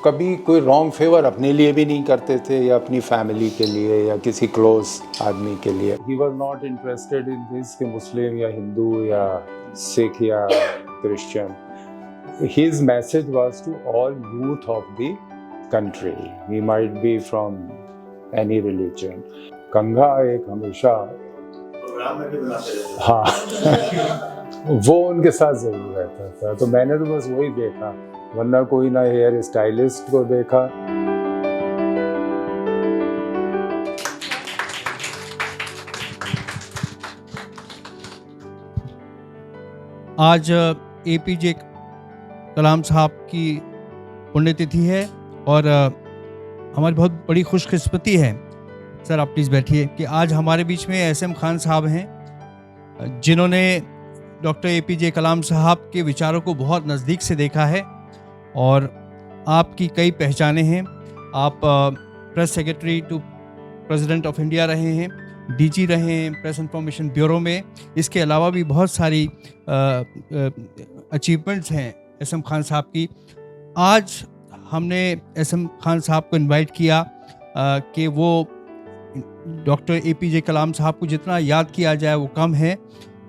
कभी कोई wrong favour अपने लिए भी नहीं करते थे या अपनी फैमिली के लिए या किसी क्लोज आदमी के लिए. He was not interested in this कि मुस्लिम या हिंदू या सिख या Christian. His message was to all youth of the country. He might be from any religion. कंघा एक हमेशा प्रोग्राम में भी बनाते रहते. हाँ वो उनके साथ जरूर रहता था. तो मैंने तो बस वही देखा, वरना कोई ना हेयर स्टाइलिस्ट को देखा. आज एपीजे कलाम साहब की पुण्यतिथि है और हमारी बहुत बड़ी खुशकिस्मती है. सर आप प्लीज़ बैठिए कि आज हमारे बीच में एसएम खान साहब हैं जिन्होंने डॉक्टर एपीजे कलाम साहब के विचारों को बहुत नज़दीक से देखा है और आपकी कई पहचानें हैं. आप press secretary to President of India रहे हैं, डीजी रहे हैं प्रेस इंफॉर्मेशन ब्यूरो में. इसके अलावा भी बहुत सारी अचीवमेंट्स हैं एसएम खान साहब की. आज हमने एसएम खान साहब को इनवाइट किया कि वो डॉक्टर एपीजे कलाम साहब को जितना याद किया जाए वो कम है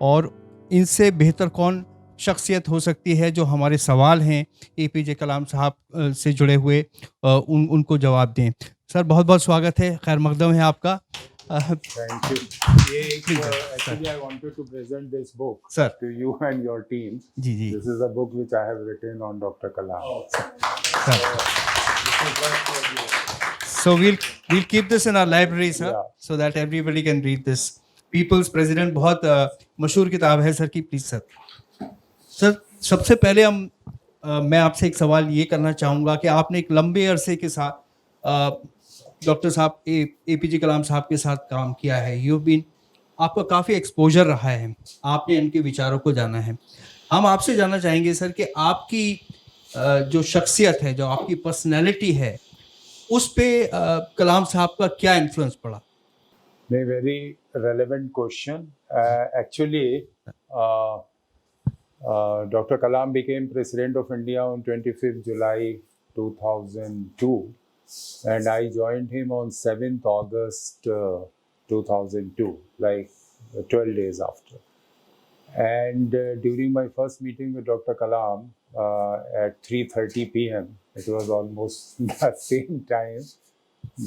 और इनसे बेहतर कौन शख्सियत हो सकती है जो हमारे सवाल हैं एपीजे कलाम साहब से जुड़े हुए उनको जवाब दें. सर बहुत बहुत स्वागत है, खैर मकदम है आपका. Thank you. Actually, I wanted to present this book Sir. to you and your team. Ji ji. This is a book which I have written on Dr. Kalam. Sir. So we'll keep this in our library, sir, Yeah. so that everybody can read this. People's President बहुत मशहूर किताब है sir की. Please sir. Sir सबसे पहले मैं आपसे एक सवाल ये करना चाहूँगा कि आपने एक लंबे अरसे के साथ डॉक्टर साहब एपीजे कलाम साहब के साथ काम किया है. आपका काफ़ी एक्सपोजर रहा है, आपने इनके विचारों को जाना है. हम आपसे जानना चाहेंगे सर कि आपकी जो शख्सियत है, जो आपकी पर्सनैलिटी है, उस पे कलाम साहब का क्या इन्फ्लुएंस पड़ा? Very relevant question. Actually, Dr. Kalam became President of India on 25th July 2002. And I joined him on 7th August 2002, like 12 days after. And during my first meeting with Dr. Kalam at 3:30 p.m., it was almost the same time,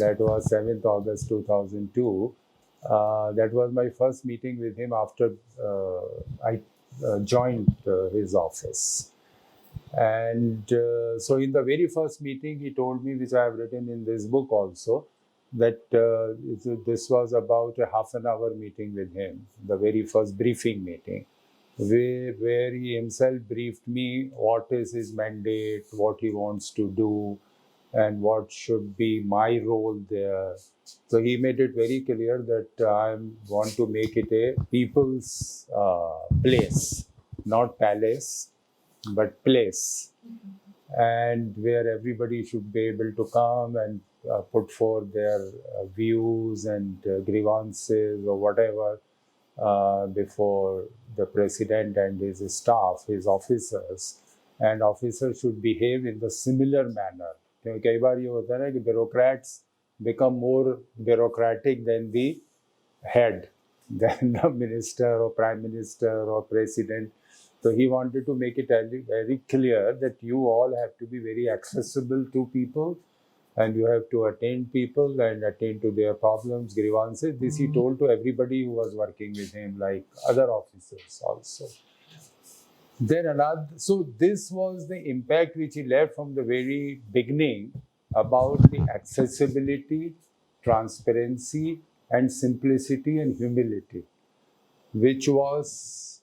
that was 7th August 2002. That was my first meeting with him after I joined his office. And so in the very first meeting, he told me, which I have written in this book also, that this was about a half an hour meeting with him, the very first briefing meeting, where he himself briefed me what is his mandate, what he wants to do, and what should be my role there. So he made it very clear that I want to make it a people's place, not palace, but place, and where everybody should be able to come and put forth their views and grievances or whatever before the president and his staff, his officers, and officers should behave in the similar manner. क्योंकि कई बार ये होता है ना कि bureaucrats become more bureaucratic than the head, than the minister or prime minister or president. So he wanted to make it very clear that you all have to be very accessible to people and you have to attend people and attend to their problems, grievances. This he told to everybody who was working with him, like other officers also. So this was the impact which he left from the very beginning about the accessibility, transparency, and simplicity and humility, which was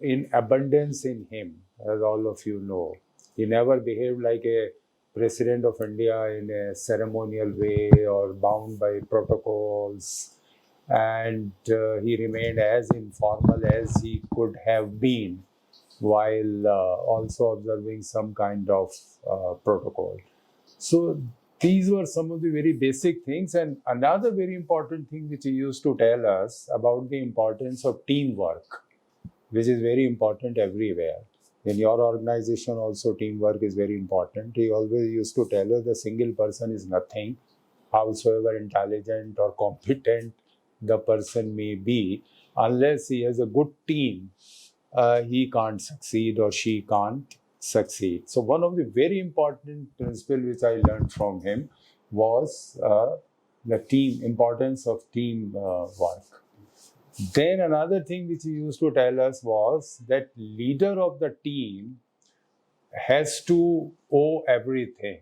in abundance in him, as all of you know. He never behaved like a President of India in a ceremonial way or bound by protocols, and he remained as informal as he could have been while also observing some kind of protocol. So these were some of the very basic things. And another very important thing which he used to tell us about the importance of teamwork, which is very important everywhere. In your organization also teamwork is very important. He always used to tell us the single person is nothing, howsoever intelligent or competent the person may be, unless he has a good team, he can't succeed or she can't succeed. So one of the very important principles which I learned from him was the importance of team work. Then another thing which he used to tell us was that leader of the team has to owe everything.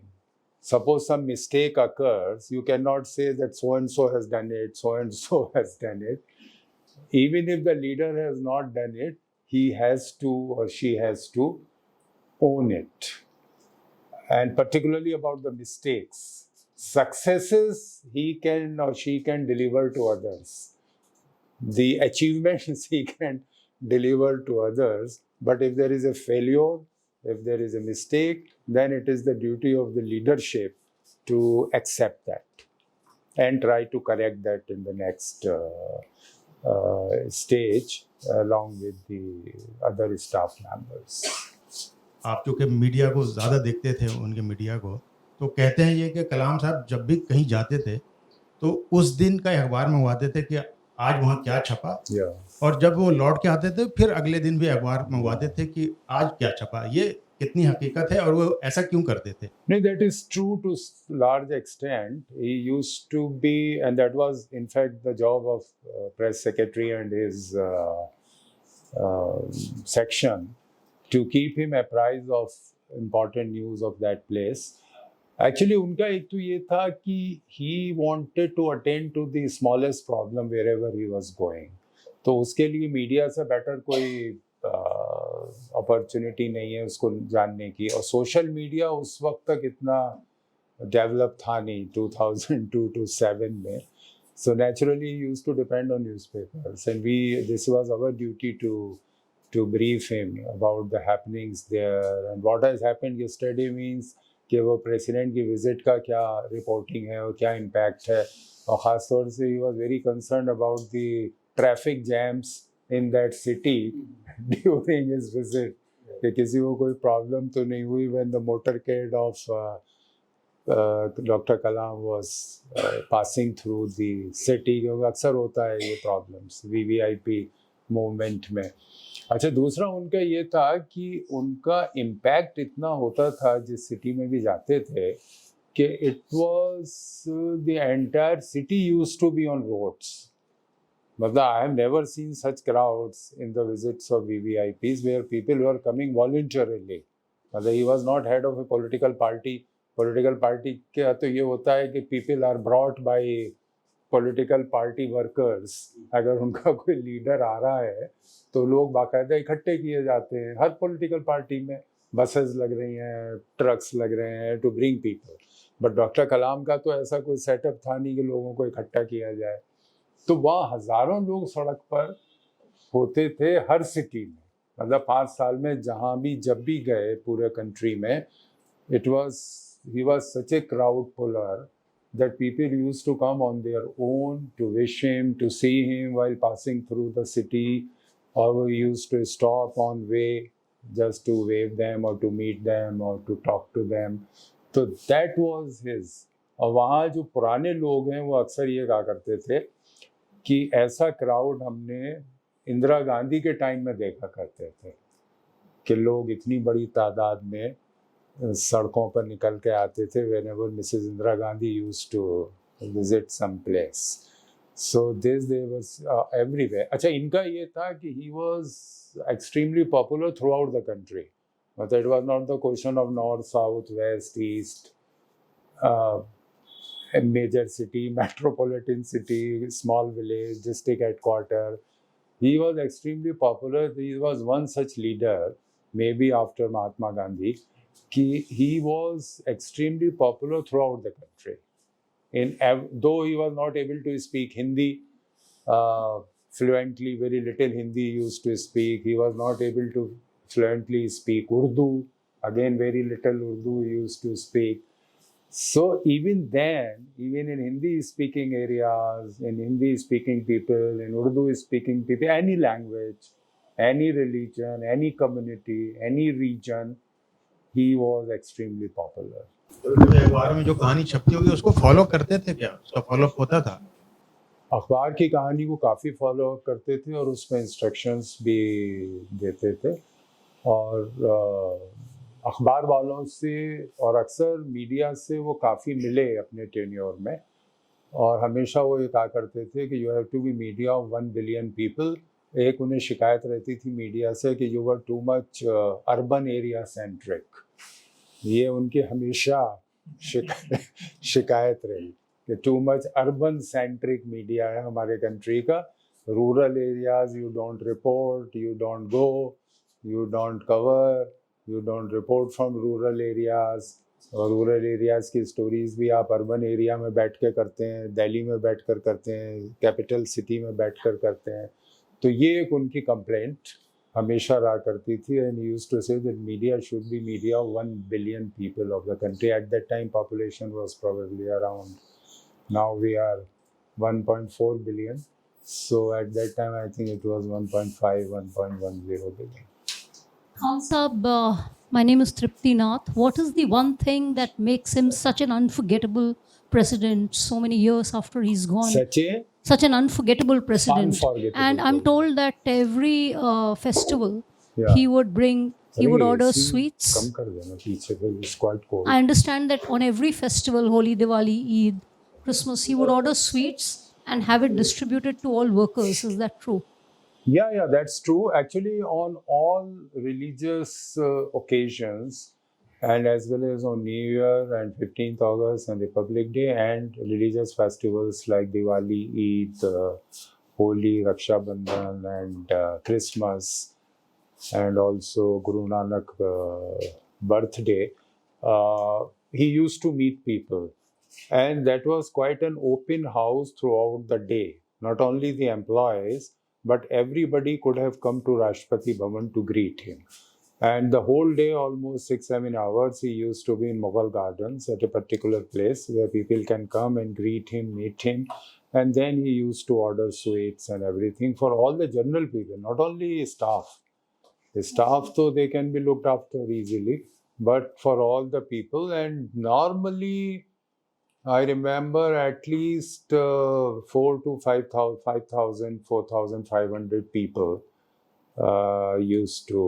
Suppose some mistake occurs, you cannot say that so and so has done it, so and so has done it. Even if the leader has not done it, he has to or she has to own it. And particularly about the mistakes. Successes he can or she can deliver to others. The achievements he can deliver to others, but if there is a failure, if there is a mistake, then it is the duty of the leadership to accept that and try to correct that in the next stage along with the other staff members. आप चूँकि media को ज़्यादा देखते थे, उनके media को, तो कहते हैं ये कि कलाम साहब जब भी कहीं जाते थे, तो उस दिन का अखबार मंगवाते थे कि आज वहाँ क्या छपा, और जब वो लौट के आते थे फिर अगले दिन भी अखबार मंगवाते थे कि आज क्या छपा। ये कितनी हकीकत है और वो ऐसा क्यों करते थे? No, that is true to large extent. He used to be, and that was in fact the job of press secretary and his section, to keep him apprised of important news of that place. Actually, उनका एक तो ये था कि he wanted to attend to the smallest problem wherever he was going. तो उसके लिए media से बेटर कोई अपॉर्चुनिटी नहीं है उसको जानने की, और सोशल मीडिया उस वक्त तक इतना डेवलप था नहीं 2002 to 7 में. So naturally he used to depend on newspapers, and this was our duty to brief him about the happenings there and what has happened yesterday means कि वो प्रेसिडेंट की विजिट का क्या रिपोर्टिंग है और क्या इम्पैक्ट है, और ख़ास तौर से he was very concern about the traffic jams in that city during his visit, कि किसी को कोई प्रॉब्लम तो नहीं हुई when the motorcade of doctor Kalam was passing through the city, क्योंकि अक्सर होता है ये प्रॉब्लम्स वीवीआईपी मूवमेंट में. अच्छा, दूसरा उनका ये था कि उनका इम्पैक्ट इतना होता था जिस सिटी में भी जाते थे कि it was the entire city used to be on roads. मतलब I have never seen such crowds in the visits of VVIPs where people were coming voluntarily. मतलब he was not head of a political party. Political party का तो ये होता है कि people are brought by political party workers. अगर उनका कोई लीडर आ रहा है तो लोग बाकायदा इकट्ठे किए जाते हैं. हर पॉलिटिकल पार्टी में बसेस लग रही हैं, ट्रक्स लग रहे हैं to bring people. But doctor Kalam का तो ऐसा कोई सेटअप था नहीं कि लोगों को इकट्ठा किया जाए. तो वहाँ हज़ारों लोग सड़क पर होते थे हर सिटी में. मतलब 5 साल में जहाँ भी जब भी गए पूरे कंट्री में, he was such a crowd puller that people used to come on their own to wish him, to see him while passing through the city, or we used to stop on way just to wave them or to meet them or to talk to them. So that was his. और वहाँ जो पुराने लोग हैं वो अक्सर ये कहा करते थे कि ऐसा क्राउड हमने इंदिरा गांधी के टाइम में देखा करते थे कि लोग इतनी बड़ी तादाद में सड़कों पर निकल के आते थे whenever Mrs. Indira Gandhi used to visit some place. So they was everywhere. अच्छा, इनका ये था कि he was extremely popular throughout the country. मतलब it was not the question of north, south, west, east, a major city, metropolitan city, small village, district headquarter. He was extremely popular. He was one such leader, maybe after Mahatma Gandhi. He was extremely popular throughout the country. Though he was not able to speak Hindi fluently, very little Hindi he used to speak. He was not able to fluently speak Urdu. Again, very little Urdu he used to speak. So even then, even in Hindi-speaking areas, in Hindi-speaking people, in Urdu-speaking people, any language, any religion, any community, any region, he was extremely popular. अखबार में जो कहानी छपती होगी उसको follow करते थे क्या? उसका फॉलोअप होता था? अखबार की कहानी को काफ़ी फॉलो करते थे और उसमें इंस्ट्रक्शंस भी देते थे, और अखबार वालों से और अक्सर मीडिया से वो काफ़ी मिले अपने टेन्योर में, और हमेशा वो ये कहा करते थे कि you have to be media of 1 billion people. एक उन्हें शिकायत रहती थी मीडिया से कि you were too much urban area centric. ये उनकी हमेशा शिकायत रही कि too much urban centric media है हमारे कंट्री का। Rural areas you don't report, you don't go, you don't cover, you don't report from rural areas. और रूरल एरियाज़ की स्टोरीज़ भी आप अर्बन एरिया में बैठ के करते हैं, दिल्ली में बैठ कर करते हैं, कैपिटल सिटी में बैठ कर करते हैं। तो ये एक उनकी कंप्लेंट हमेशा रहा करती थी। And used to say that media should be media of 1 billion people of the country. At that time population was probably around, now we are 1.4 billion. So at that time I think it was 1.5, 1.10 billion. Khan Saab, my name is Tripti Nath. What is the one thing that makes him such an unforgettable president so many years after he's gone? Such an unforgettable president. Unforgettable And I'm told that every festival Yeah. he would order AC sweets. कम कर देना पीछे पे, it's quite cold. I understand that on every festival, Holi, Diwali, Eid, Christmas, he would order sweets and have it distributed to all workers. Is that true? Yeah, that's true. Actually, on all religious occasions, and as well as on New Year and 15th August and Republic Day, and religious festivals like Diwali, Eid, Holi, Raksha Bandhan, and Christmas, and also Guru Nanak birthday, he used to meet people. And that was quite an open house throughout the day. Not only the employees, but everybody could have come to Rashtrapati Bhavan to greet him. And the whole day, almost 6-7 hours, he used to be in Mughal Gardens at a particular place where people can come and greet him, meet him. And then he used to order sweets and everything for all the general people, not only staff. The staff, though, they can be looked after easily, but for all the people. And normally, I remember at least 4,000 to 5,000, 4,500 people used to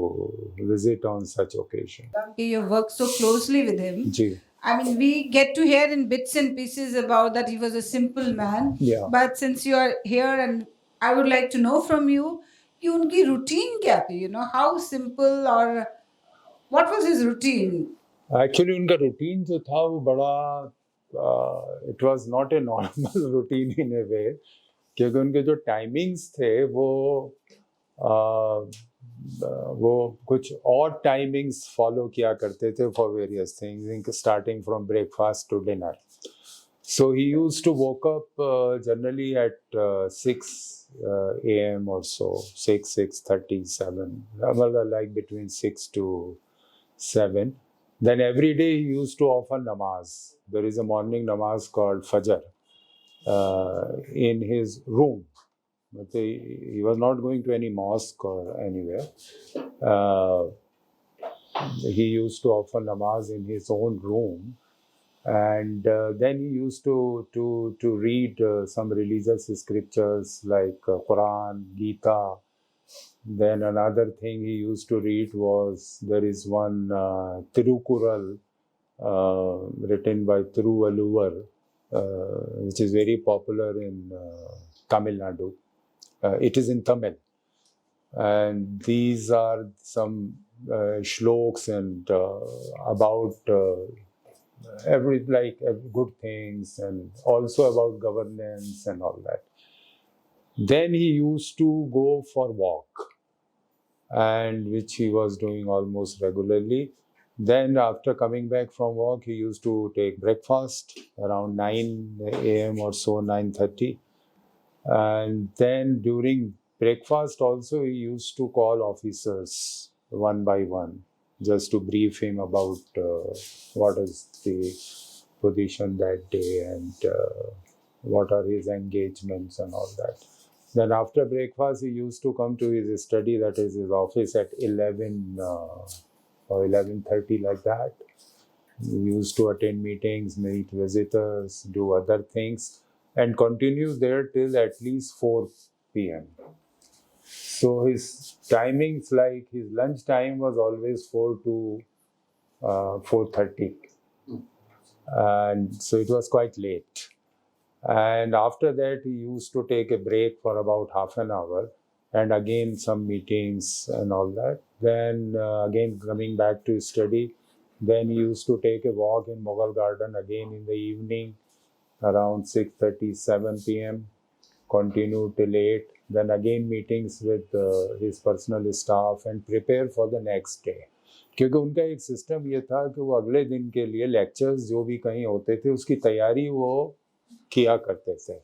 visit on such occasion. You worked so closely with him. Ji. I mean, we get to hear in bits and pieces about that he was a simple man. Yeah. But since you are here, and I would like to know from you, कि उनकी routine क्या थी? You know, how simple or what was his routine? Actually, उनका routine जो था वो बड़ा it was not a normal routine in a way, क्योंकि उनके जो timings थे वो कुछ और timings follow किया करते थे for various things, starting from breakfast to dinner. So he used to woke up generally at 6 a.m. or so, 6:30, 7, like between 6 to 7. Then every day he used to offer namaz. There is a morning namaz called Fajr in his room. But he was not going to any mosque or anywhere. He used to offer namaz in his own room. And then he used to read some religious scriptures like Quran, Gita. Then another thing he used to read was, there is one Tirukural written by Thiruvalluvar, which is very popular in Tamil Nadu. It is in Tamil. And these are some shloks and about every good things, and also about governance and all that. Then he used to go for walk, and which he was doing almost regularly. Then after coming back from walk, he used to take breakfast around 9 a.m. or so, 9:30. And then during breakfast also, he used to call officers one by one, just to brief him about what is the position that day and what are his engagements and all that. Then after breakfast, he used to come to his study, that is his office, at 11 or 11:30, like that. He used to attend meetings, meet visitors, do other things, and continue there till at least 4 p.m. So his timings, like his lunch time was always 4 to 4:30, and so it was quite late. And after that, he used to take a break for about half an hour, and again some meetings and all that. Then again coming back to study. Then he used to take a walk in Mughal Garden again in the evening around 6:37 p.m. Continue till 8. Then again meetings with his personal staff and prepare for the next day. क्योंकि उनका एक system ये था कि वो अगले दिन के लिए लेक्चर्स जो भी कहीं होते थे उसकी तैयारी वो किया करते थे,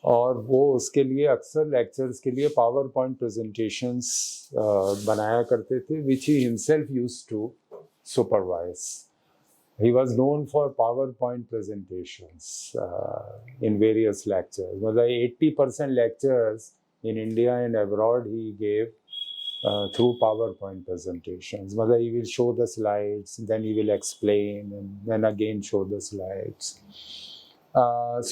और वो उसके लिए अक्सर लेक्चर्स के लिए पावर पॉइंट प्रेजेंटेशंस बनाया करते थे, which he himself used to supervise. He was known for PowerPoint presentations in various lectures. मतलब 80% lectures in India and abroad he gave through PowerPoint presentations. मतलब he will show the slides, then he will explain, and then again show the slides.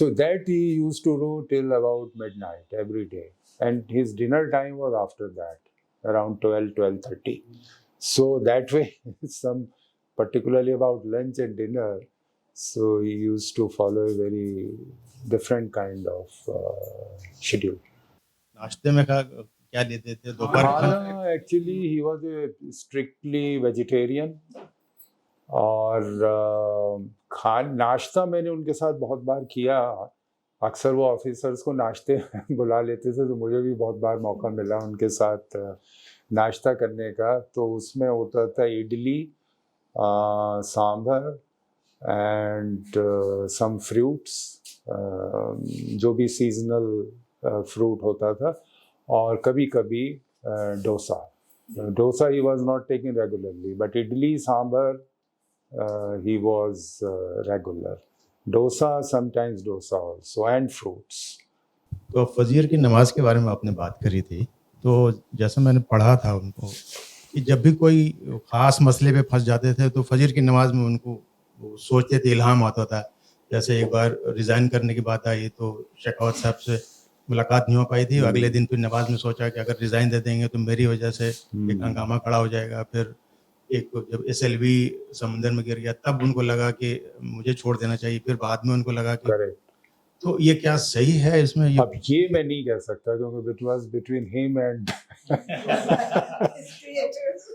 So that he used to do till about midnight every day. And his dinner time was after that, around 12:30. So that way, some particularly about lunch and dinner, so he used to follow a very different kind of schedule. नाश्ते में क्या लेते थे दोपहर खाना actually he was a strictly vegetarian, और नाश्ता मैंने उनके साथ बहुत बार किया. अक्सर वो ऑफिसर्स को नाश्ते बुला लेते थे, तो मुझे भी बहुत बार मौका मिला उनके साथ नाश्ता करने का. तो उसमें होता था idli, sambar and some fruits, जो भी सीजनल फ्रूट होता था, और कभी कभी dosa. Dosa he was not taking regularly, but idli sambar he was regular. Dosa, sometimes dosa also, and fruits. तो फजीर की नमाज के बारे में आपने बात करी थी, तो जैसा मैंने पढ़ा था उनको कि जब भी कोई ख़ास मसले पे फंस जाते थे तो फजीर की नमाज में उनको सोचते थे, इल्हाम आता था. जैसे एक बार रिज़ाइन करने की बात आई तो शेखावत साहब से मुलाकात नहीं हो पाई थी. अगले दिन फिर नमाज में सोचा कि अगर रिज़ाइन दे देंगे तो मेरी वजह से एक हंगामा खड़ा हो जाएगा. फिर एक जब SLV समुंदर में गिर गया तब उनको लगा कि मुझे छोड़ देना चाहिए. फिर बाद में उनको लगा कि करेक्ट. तो ये क्या सही है इसमें? अब ये मैं नहीं कह सकता, क्योंकि it was between him and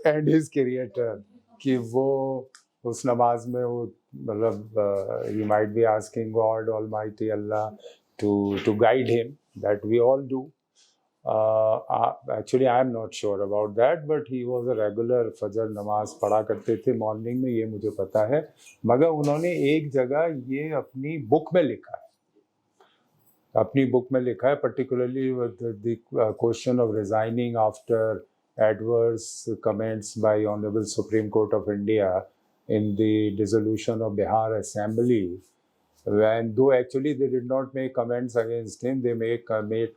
and his creator, कि वो उस नमाज में वो मतलब you might be asking God almighty Allah to guide him, that we all do. Actually I am not sure about that, but he was a regular फजर नमाज पढ़ा करते थे मॉर्निंग में, ये मुझे पता है. मगर उन्होंने एक जगह ये अपनी बुक में लिखा है, particularly with the question of resigning after adverse comments by Honorable Supreme Court of India in the dissolution of Bihar Assembly. When though actually they did not make comments against him, they made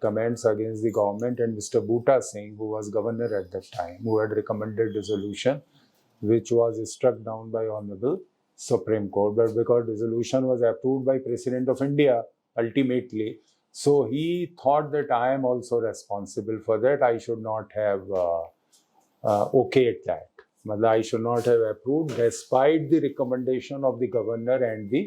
comments against the government and Mr. Bhutta Singh, who was governor at that time, who had recommended dissolution, which was struck down by Honorable Supreme Court. But because dissolution was approved by President of India ultimately, so he thought that I am also responsible for that. I should not have okayed that. I should not have approved despite the recommendation of the governor and the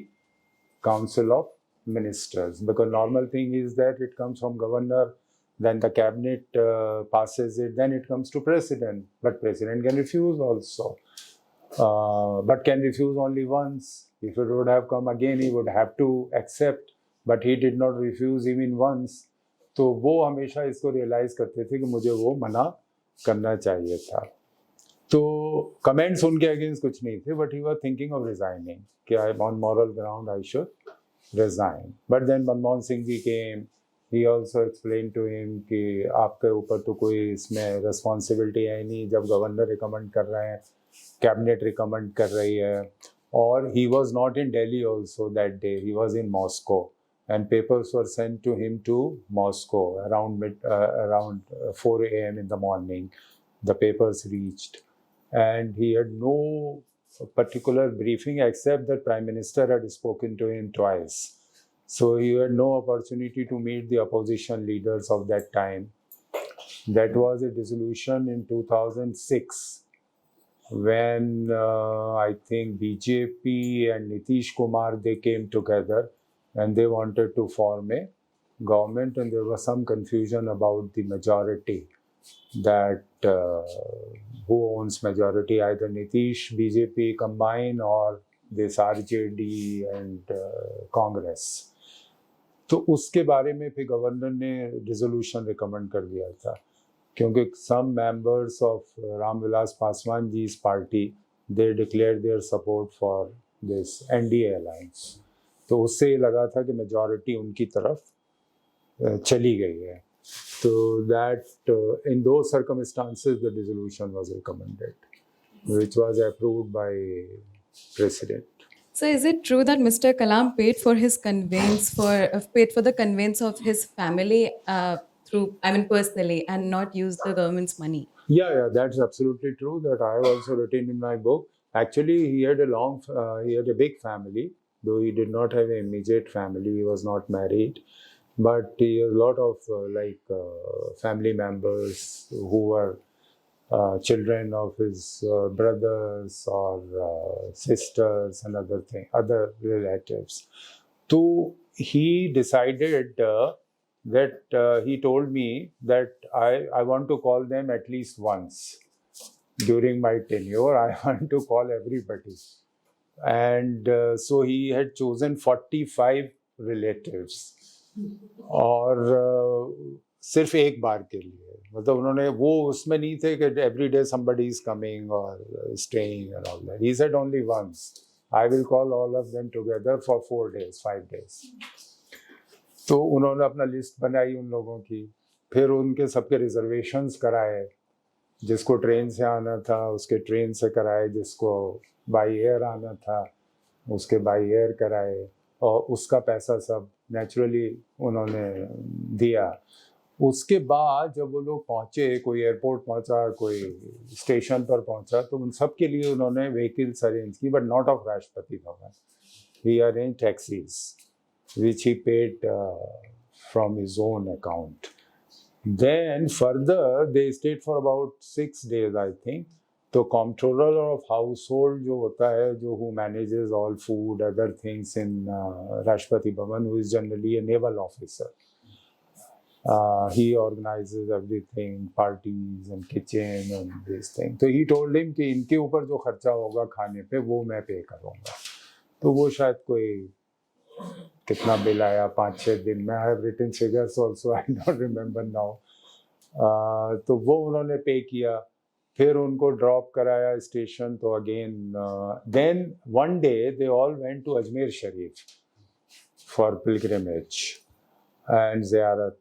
Council of Ministers, because normal thing is that it comes from governor, then the cabinet passes it, then it comes to president, but president can refuse also, but can refuse only once. If it would have come again, he would have to accept, but he did not refuse even once. तो वो हमेशा इसको realise करते थे कि मुझे वो मना करना चाहिए था. तो कमेंट्स उनके अगेंस्ट कुछ नहीं थे, but he was thinking of resigning, कि I on moral ground I should resign. But then Manmohan Singh ji came, he also explain to him कि आपके ऊपर तो कोई इसमें रिस्पॉन्सिबिलिटी है नहीं, जब गवर्नर रिकमेंड कर रहे हैं, कैबिनेट रिकमेंड कर रही है. और ही was not in Delhi also that day, he was in Moscow, and papers were sent to him to Moscow around 4 a.m. in the morning. The papers reached, and he had no particular briefing except that Prime Minister had spoken to him twice. So he had no opportunity to meet the opposition leaders of that time. That was a dissolution in 2006 when I think BJP and Nitish Kumar, they came together and they wanted to form a government, and there was some confusion about the majority, that who owns majority, either Nitish, BJP combine, or this RJD and Congress. तो उसके बारे में फिर governor ने resolution recommend कर दिया था, क्योंकि some members of Ramvilas Paswan ji इस party they declare their support for this NDA alliance, तो उससे ये लगा था कि मेजॉरिटी उनकी तरफ चली गई है. तो दैट इन दो circumstances the resolution was recommended, which was approved by president. So is it true that Mr. Kalam paid for the conveyance of his family personally, and not used the government's money? Yeah, that's absolutely true. That I have also written in my book. Actually, he had a big family, though he did not have an immediate family. He was not married, but he has a lot of family members who were children of his brothers or sisters and other relatives. So he decided that he told me that I want to call them at least once during my tenure. I want to call everybody. And so he had chosen 45 relatives. और सिर्फ एक बार के लिए, मतलब उन्होंने वो उसमें नहीं थे कि every day somebody is coming or staying and all that. He said only once. I will call all of them together for 4 days, 5 days. तो उन्होंने अपना लिस्ट बनाई उन लोगों की, फिर उनके सबके रिजर्वेशंस कराए, जिसको ट्रेन से आना था उसके ट्रेन से कराए, जिसको बाई एयर आना था उसके बाई एयर कराए, और उसका पैसा सब नेचुरली उन्होंने दिया. उसके बाद जब वो लोग पहुँचे, कोई एयरपोर्ट पहुँचा, कोई स्टेशन पर पहुँचा, तो उन सब के लिए उन्होंने व्हीकल्स अरेंज की, but not of Rashtrapati Bhavan. He arrange taxis which he paid from his own account. Then further they stayed for about 6 days, I think. तो comptroller of household जो होता है, जो who manages all food, other things in Rashtrapati Bhavan, who is generally a naval officer. He organizes everything, parties and kitchen and these things. तो he told him कि इनके ऊपर जो खर्चा होगा खाने पे वो मैं पे करूँगा. तो वो शायद कोई कितना बिल आया 5-6 दिन में. I have written figures also, I don't remember now. तो वो उन्होंने पे किया, फिर उनको ड्रॉप कराया स्टेशन. तो again then one day they all went to Ajmer Sharif for pilgrimage and ज़ियारत.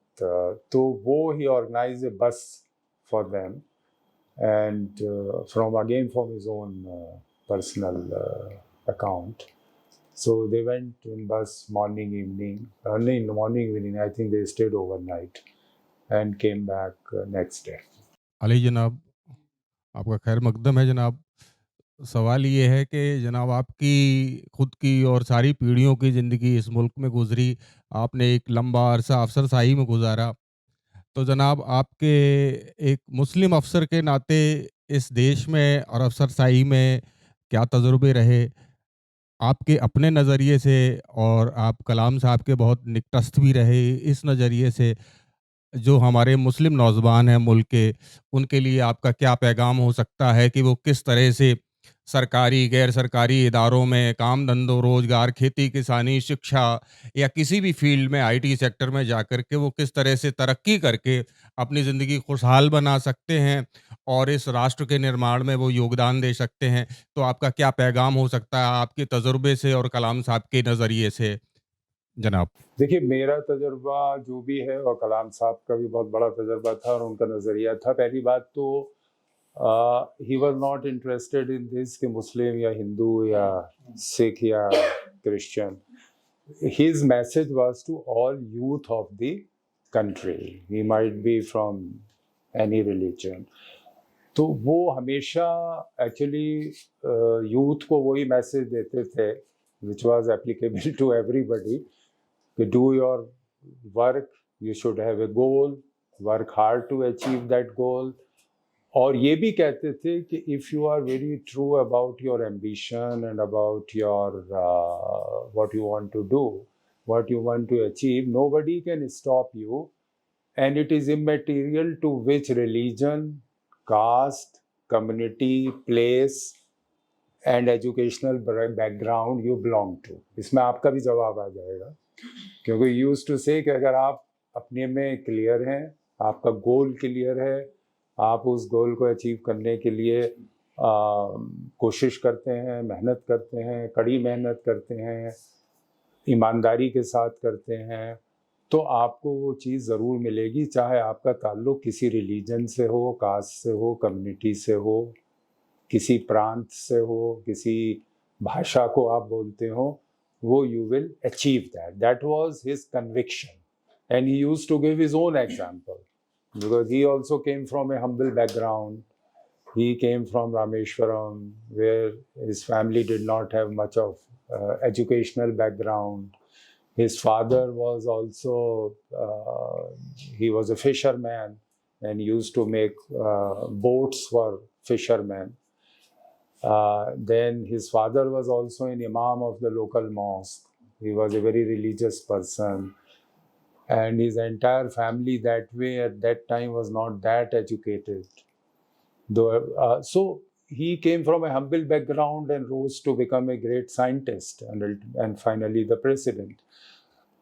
तो वो ही organise a bus for them and from his own personal account. So they went in bus morning, evening. I think they stayed overnight and came back next day. Ali जनाब, आपका खैर मकदम है जनाब. सवाल ये है कि जनाब आपकी खुद की और सारी पीढ़ियों की ज़िंदगी इस मुल्क में गुजरी, आपने एक लंबा अरसा अफसरशाही में गुजारा, तो जनाब आपके एक मुस्लिम अफसर के नाते इस देश में और अफसरशाही में क्या तजुर्बे रहे आपके अपने नज़रिए से, और आप कलाम साहब के बहुत निकटस्थ भी रहे, इस नज़रिए से जो हमारे मुस्लिम नौजवान हैं मुल्क के, उनके लिए आपका क्या पैगाम हो सकता है कि वो किस तरह से सरकारी गैर सरकारी इदारों में काम धंधों रोज़गार, खेती किसानी, शिक्षा या किसी भी फील्ड में आईटी सेक्टर में जाकर के वो किस तरह से तरक्की करके अपनी ज़िंदगी खुशहाल बना सकते हैं और इस राष्ट्र के निर्माण में वो योगदान दे सकते हैं. तो आपका क्या पैगाम हो सकता है आपके तजुर्बे से और कलाम साहब के नज़रिए से जनाब? देखिए, मेरा तजुर्बा जो भी है और कलाम साहब का भी बहुत बड़ा तजुर्बा था और उनका नज़रिया था. पहली बात तो ही was not interested in this कि मुस्लिम या हिंदू या सिख या Christian. his message was to all youth of the country. He might be from any religion. तो वो हमेशा एक्चुअली यूथ को वही मैसेज देते थे which was applicable to everybody कि do your work, you should have a goal, work hard to achieve that goal. और ये भी कहते थे कि if you are very true about your ambition and about your what you want to do, what you want to achieve, nobody can stop you, and it is immaterial to which religion, caste, community, place and educational background you belong to. इसमें आपका भी जवाब आ जाएगा, क्योंकि use to से कि अगर आप अपने में क्लियर हैं, आपका गोल क्लियर है, आप उस गोल को अचीव करने के लिए कोशिश करते हैं, मेहनत करते हैं, कड़ी मेहनत करते हैं, ईमानदारी के साथ करते हैं, तो आपको वो चीज़ ज़रूर मिलेगी, चाहे आपका ताल्लुक़ किसी रिलीजन से हो, कास्ट से हो, कम्युनिटी से हो, किसी प्रांत से हो, किसी भाषा को आप बोलते हो, वो you will achieve that. That was his conviction and he used to give his own example because he also came from a humble background. He came from Rameshwaram, where his family did not have much of educational background. His father was also, he was a fisherman and used to make boats for fishermen. Then his father was also an imam of the local mosque. He was a very religious person. And his entire family that way at that time was not that educated. So he came from a humble background and rose to become a great scientist and finally the president.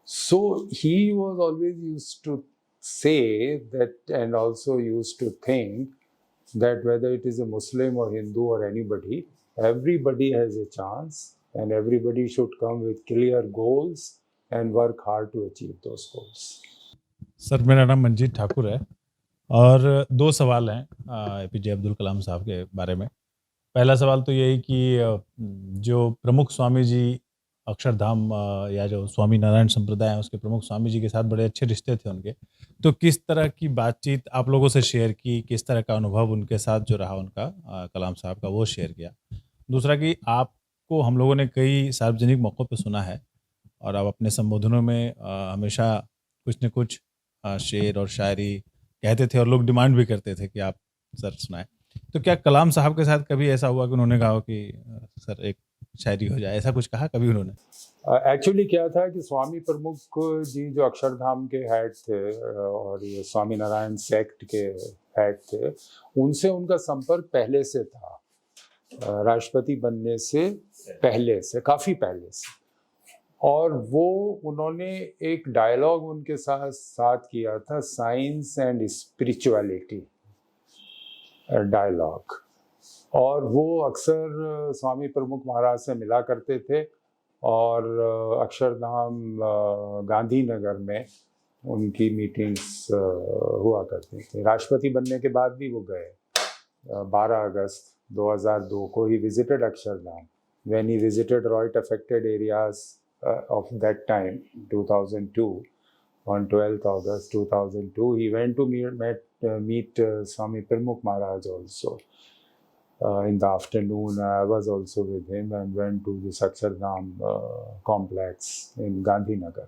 So he was always used to say that, and also used to think that whether it is a Muslim or Hindu or anybody, everybody has a chance and everybody should come with clear goals and work hard to achieve those goals. Sir, मेरा नाम मंजीत ठाकुर है और दो सवाल हैं APJ Abdul Kalam साहब के बारे में. पहला सवाल तो यही कि जो प्रमुख स्वामी जी अक्षरधाम या जो स्वामी नारायण संप्रदाय है उसके प्रमुख स्वामी जी के साथ बड़े अच्छे रिश्ते थे उनके, तो किस तरह की बातचीत आप लोगों से शेयर की, किस तरह का अनुभव उनके साथ जो रहा उनका कलाम साहब का वो शेयर किया. दूसरा कि आपको हम लोगों ने कई सार्वजनिक मौक़ों पे सुना है और आप अपने संबोधनों में हमेशा कुछ न कुछ शेर और शायरी कहते थे और लोग डिमांड भी करते थे कि आप सर सुनाएं. तो क्या कलाम साहब के साथ कभी ऐसा हुआ कि उन्होंने कहा कि सर एक शायरी हो जाए, ऐसा कुछ कहा कभी उन्होंने? एक्चुअली क्या था कि स्वामी प्रमुख जी जो अक्षरधाम के हेड थे और ये स्वामी नारायण सेक्ट के हेड थे, उनसे उनका संपर्क पहले से था, राष्ट्रपति बनने से पहले से, काफ़ी पहले से. और वो उन्होंने एक डायलॉग उनके साथ किया था, साइंस एंड स्पिरिचुअलिटी डायलॉग, और वो अक्सर स्वामी प्रमुख महाराज से मिला करते थे और अक्षरधाम गांधीनगर में उनकी मीटिंग्स हुआ करती थी. राष्ट्रपति बनने के बाद भी वो गए. 12 अगस्त 2002 को he visited Akshardham. When he visited riot affected areas of that time, 2002, on 12th August 2002, he went to meet Swami Pramukh Maharaj also. In the afternoon, I was also with him and went to the Akshardham complex in Gandhinagar.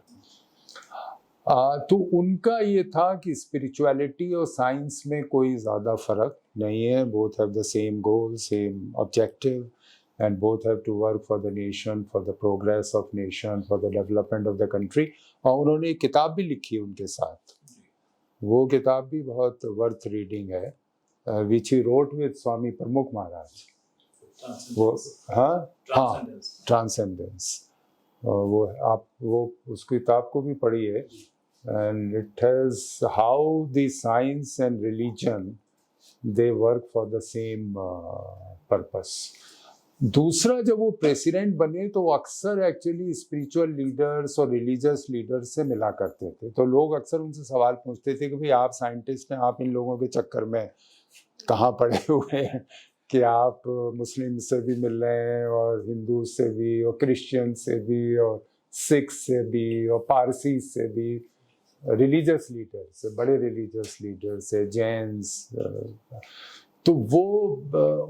तो उनका ये था कि spirituality और science में कोई ज़्यादा फ़र्क नहीं है. Both have the same goal, same objective, and both have to work for the nation, for the progress of nation, for the development of the country. और उन्होंने एक किताब भी लिखी उनके साथ. वो किताब भी बहुत वर्थ रीडिंग है, which he wrote with स्वामी प्रमुख महाराज. वो ट्रांसेंडेंस. वो उस किताब को भी पढ़िए, and it has how the science and religion they work for the same purpose. दूसरा, जब वो प्रेसिडेंट बने तो वो अक्सर एक्चुअली स्पिरिचुअल लीडर्स और रिलीजियस लीडर्स से मिला करते थे. तो लोग अक्सर उनसे सवाल पूछते थे कि भाई आप साइंटिस्ट हैं, आप इन लोगों के चक्कर में कहाँ पड़े हुए हैं कि आप मुस्लिम से भी मिल रहे हैं और हिंदू से भी और क्रिश्चियन से भी और सिख से भी और पारसी से भी, रिलीजियस लीडर से, बड़े रिलीजियस लीडर से, जैन्स, तो वो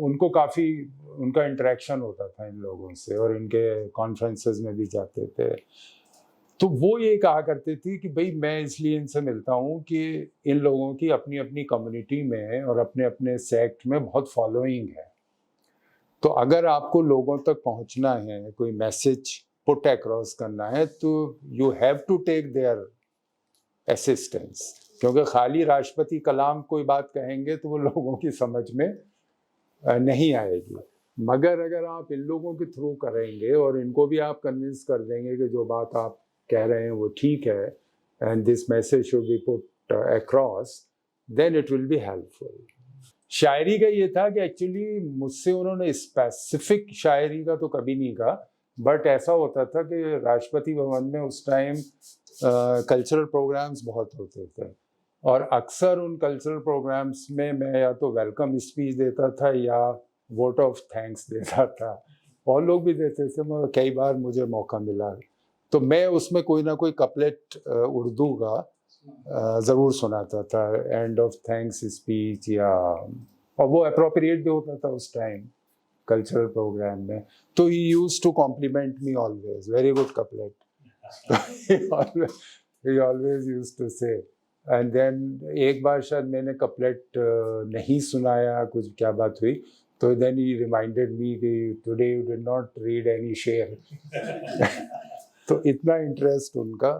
उनको काफ़ी उनका इंटरेक्शन होता था इन लोगों से और इनके कॉन्फ्रेंसेस में भी जाते थे। तो वो ये कहा करते थे कि भाई मैं इसलिए इनसे मिलता हूँ कि इन लोगों की अपनी अपनी कम्युनिटी में और अपने अपने सेक्ट में बहुत फॉलोइंग है। तो अगर आपको लोगों तक पहुंचना है, कोई मैसेज पुट अक्रॉस करना है, तो you have to take their assistance, क्योंकि खाली राष्ट्रपति कलाम कोई बात कहेंगे तो वो लोगों की समझ में नहीं आएगी। मगर अगर आप इन लोगों के थ्रू करेंगे और इनको भी आप कन्विंस कर देंगे कि जो बात आप कह रहे हैं वो ठीक है and this message should be put across, then it will be helpful. शायरी का ये था कि एक्चुअली मुझसे उन्होंने स्पेसिफिक शायरी का तो कभी नहीं कहा, बट ऐसा होता था कि राष्ट्रपति भवन में उस टाइम कल्चरल प्रोग्राम्स बहुत होते थे और अक्सर उन कल्चरल प्रोग्राम्स में मैं या तो वेलकम स्पीच देता था या वोट ऑफ थैंक्स देता था, और लोग भी देते थे, मगर कई बार मुझे मौका मिला तो मैं उसमें कोई ना कोई कपलेट उर्दू का ज़रूर सुनाता था, एंड ऑफ थैंक्स स्पीच, या और वो अप्रोप्रिएट भी होता था उस टाइम कल्चरल प्रोग्राम में। तो he used to compliment me always, very good couplet, he always used to say, and then एक बार शायद मैंने कपलेट नहीं सुनाया, कुछ क्या बात हुई, तो then he reminded me कि today you did not read any शेर। तो इतना इंटरेस्ट उनका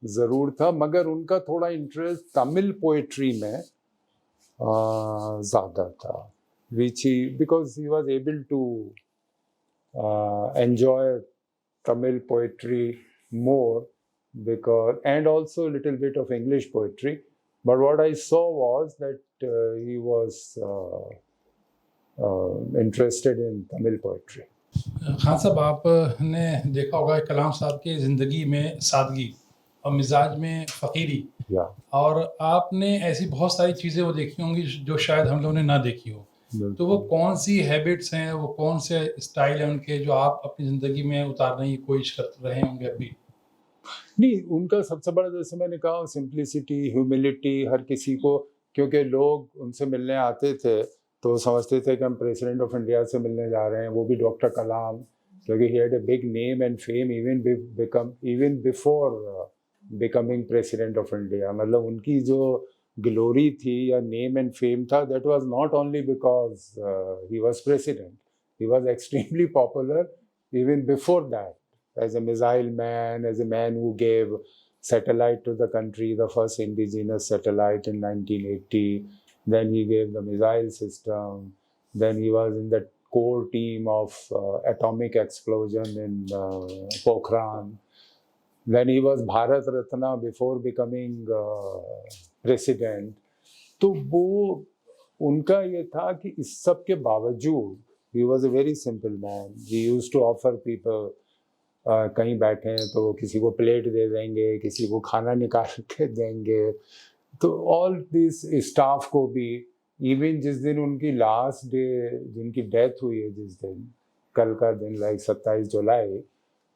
ज़रूर था, मगर उनका थोड़ा इंटरेस्ट तमिल पोएट्री में ज़्यादा था, which he, because he was able to enjoy Tamil poetry more, because, and also a little bit of English poetry. But what I saw was that he was interested in Tamil poetry. Khan साहब, आपने देखा होगा कलाम साहब की ज़िंदगी में सादगी और मिजाज में फ़कीरी, Yeah. और आपने ऐसी बहुत सारी चीज़ें वो देखी होंगी जो शायद हम लोगों ने ना देखी हो। तो वो कौन सी हैबिट्स हैं, वो कौन से स्टाइल हैं उनके जो आप अपनी ज़िंदगी में उतारने की कोशिश कर रहे होंगे अभी? नहीं, उनका सबसे बड़ा, जैसे मैंने कहा, सिंप्लिसिटी, ह्यूमिलिटी, हर किसी को, क्योंकि लोग उनसे मिलने आते थे तो समझते थे कि हम प्रेसिडेंट ऑफ इंडिया से मिलने जा रहे हैं, वो भी डॉक्टर कलाम, क्योंकि ही had a big name and fame even before becoming president of India. मतलब उनकी जो ग्लोरी थी या नेम एंड फेम था, that was not only because he was president, he was extremely popular even before that, as a missile man, as a man who gave satellite to the country, the first indigenous satellite in 1980. Then he gave the missile system. Then he was in the core team of atomic explosion in Pokhran. Then he was Bharat Ratna before becoming president. तो वो उनका ये था कि इस सब के बावजूद he was a very simple man. He used to offer people, कहीं बैठे हैं तो किसी को प्लेट दे देंगे, किसी को खाना निकाल के देंगे, तो ऑल दिस स्टाफ को भी, इवन जिस दिन उनकी लास्ट डे, जिनकी डेथ हुई है जिस दिन, कल का दिन, लाइक 27 जुलाई,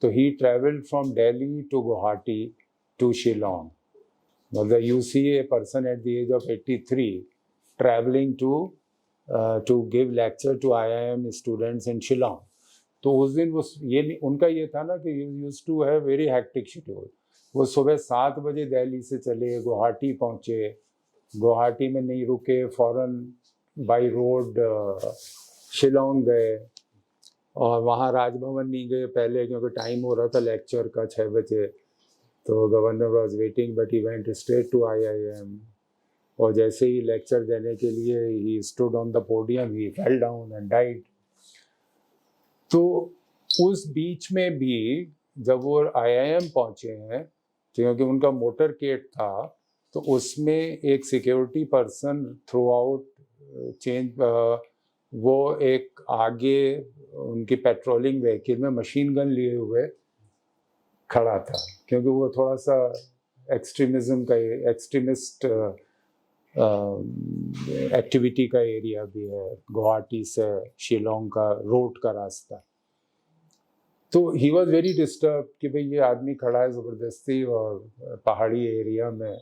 तो he travelled from Delhi to Guwahati to Shillong. मतलब you see a person at the age of 83 travelling to give lecture to IIM students in Shillong. तो उस दिन वो ये उनका ये था ना कि used to have very hectic schedule. वो सुबह 7 बजे दिल्ली से चले, गुवाहाटी पहुँचे, गुवाहाटी में नहीं रुके, फ़ौरन बाई रोड शिलोंग गए, और वहाँ राजभवन नहीं गए पहले क्योंकि टाइम हो रहा था लेक्चर का 6 बजे, तो governor was waiting, but he went straight to IIM, और जैसे ही लेक्चर देने के लिए he stood on the podium, he fell down and died. तो उस बीच में भी जब वो IIM पहुँचे हैं, क्योंकि उनका मोटर केट था, तो उसमें एक security person through out change, वो एक आगे उनकी पेट्रोलिंग व्हीकल में मशीन गन लिए हुए खड़ा था, क्योंकि वो थोड़ा सा एक्सट्रीमिस्ट एक्टिविटी का एरिया भी है, गुवाहाटी से शिलोंग का रोड का रास्ता। तो ही वॉज वेरी डिस्टर्ब कि भाई ये आदमी खड़ा है ज़बरदस्ती और पहाड़ी एरिया में.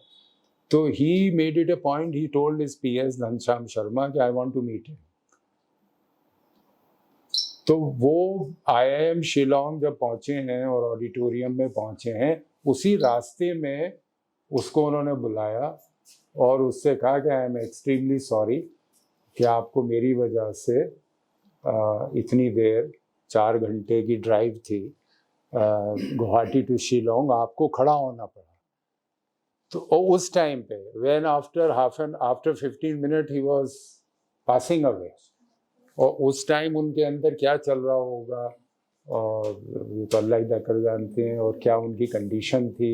तो he made it a point, he told his PS Ghanshyam Sharma कि I want to meet him. तो वो IIM शिलोंग जब पहुंचे हैं और ऑडिटोरियम में पहुंचे हैं, उसी रास्ते में उसको उन्होंने बुलाया और उससे कहा कि आई एम एक्सट्रीमली सॉरी कि आपको मेरी वजह से इतनी देर 4 घंटे की ड्राइव थी गुवाहाटी टू शिलोंग, आपको खड़ा होना पड़ा. तो उस टाइम पे when after 15 minute he was passing away, और उस टाइम उनके अंदर क्या चल रहा होगा और वो तो अल्लाह ही बेहतर जानते हैं, और क्या उनकी कंडीशन थी.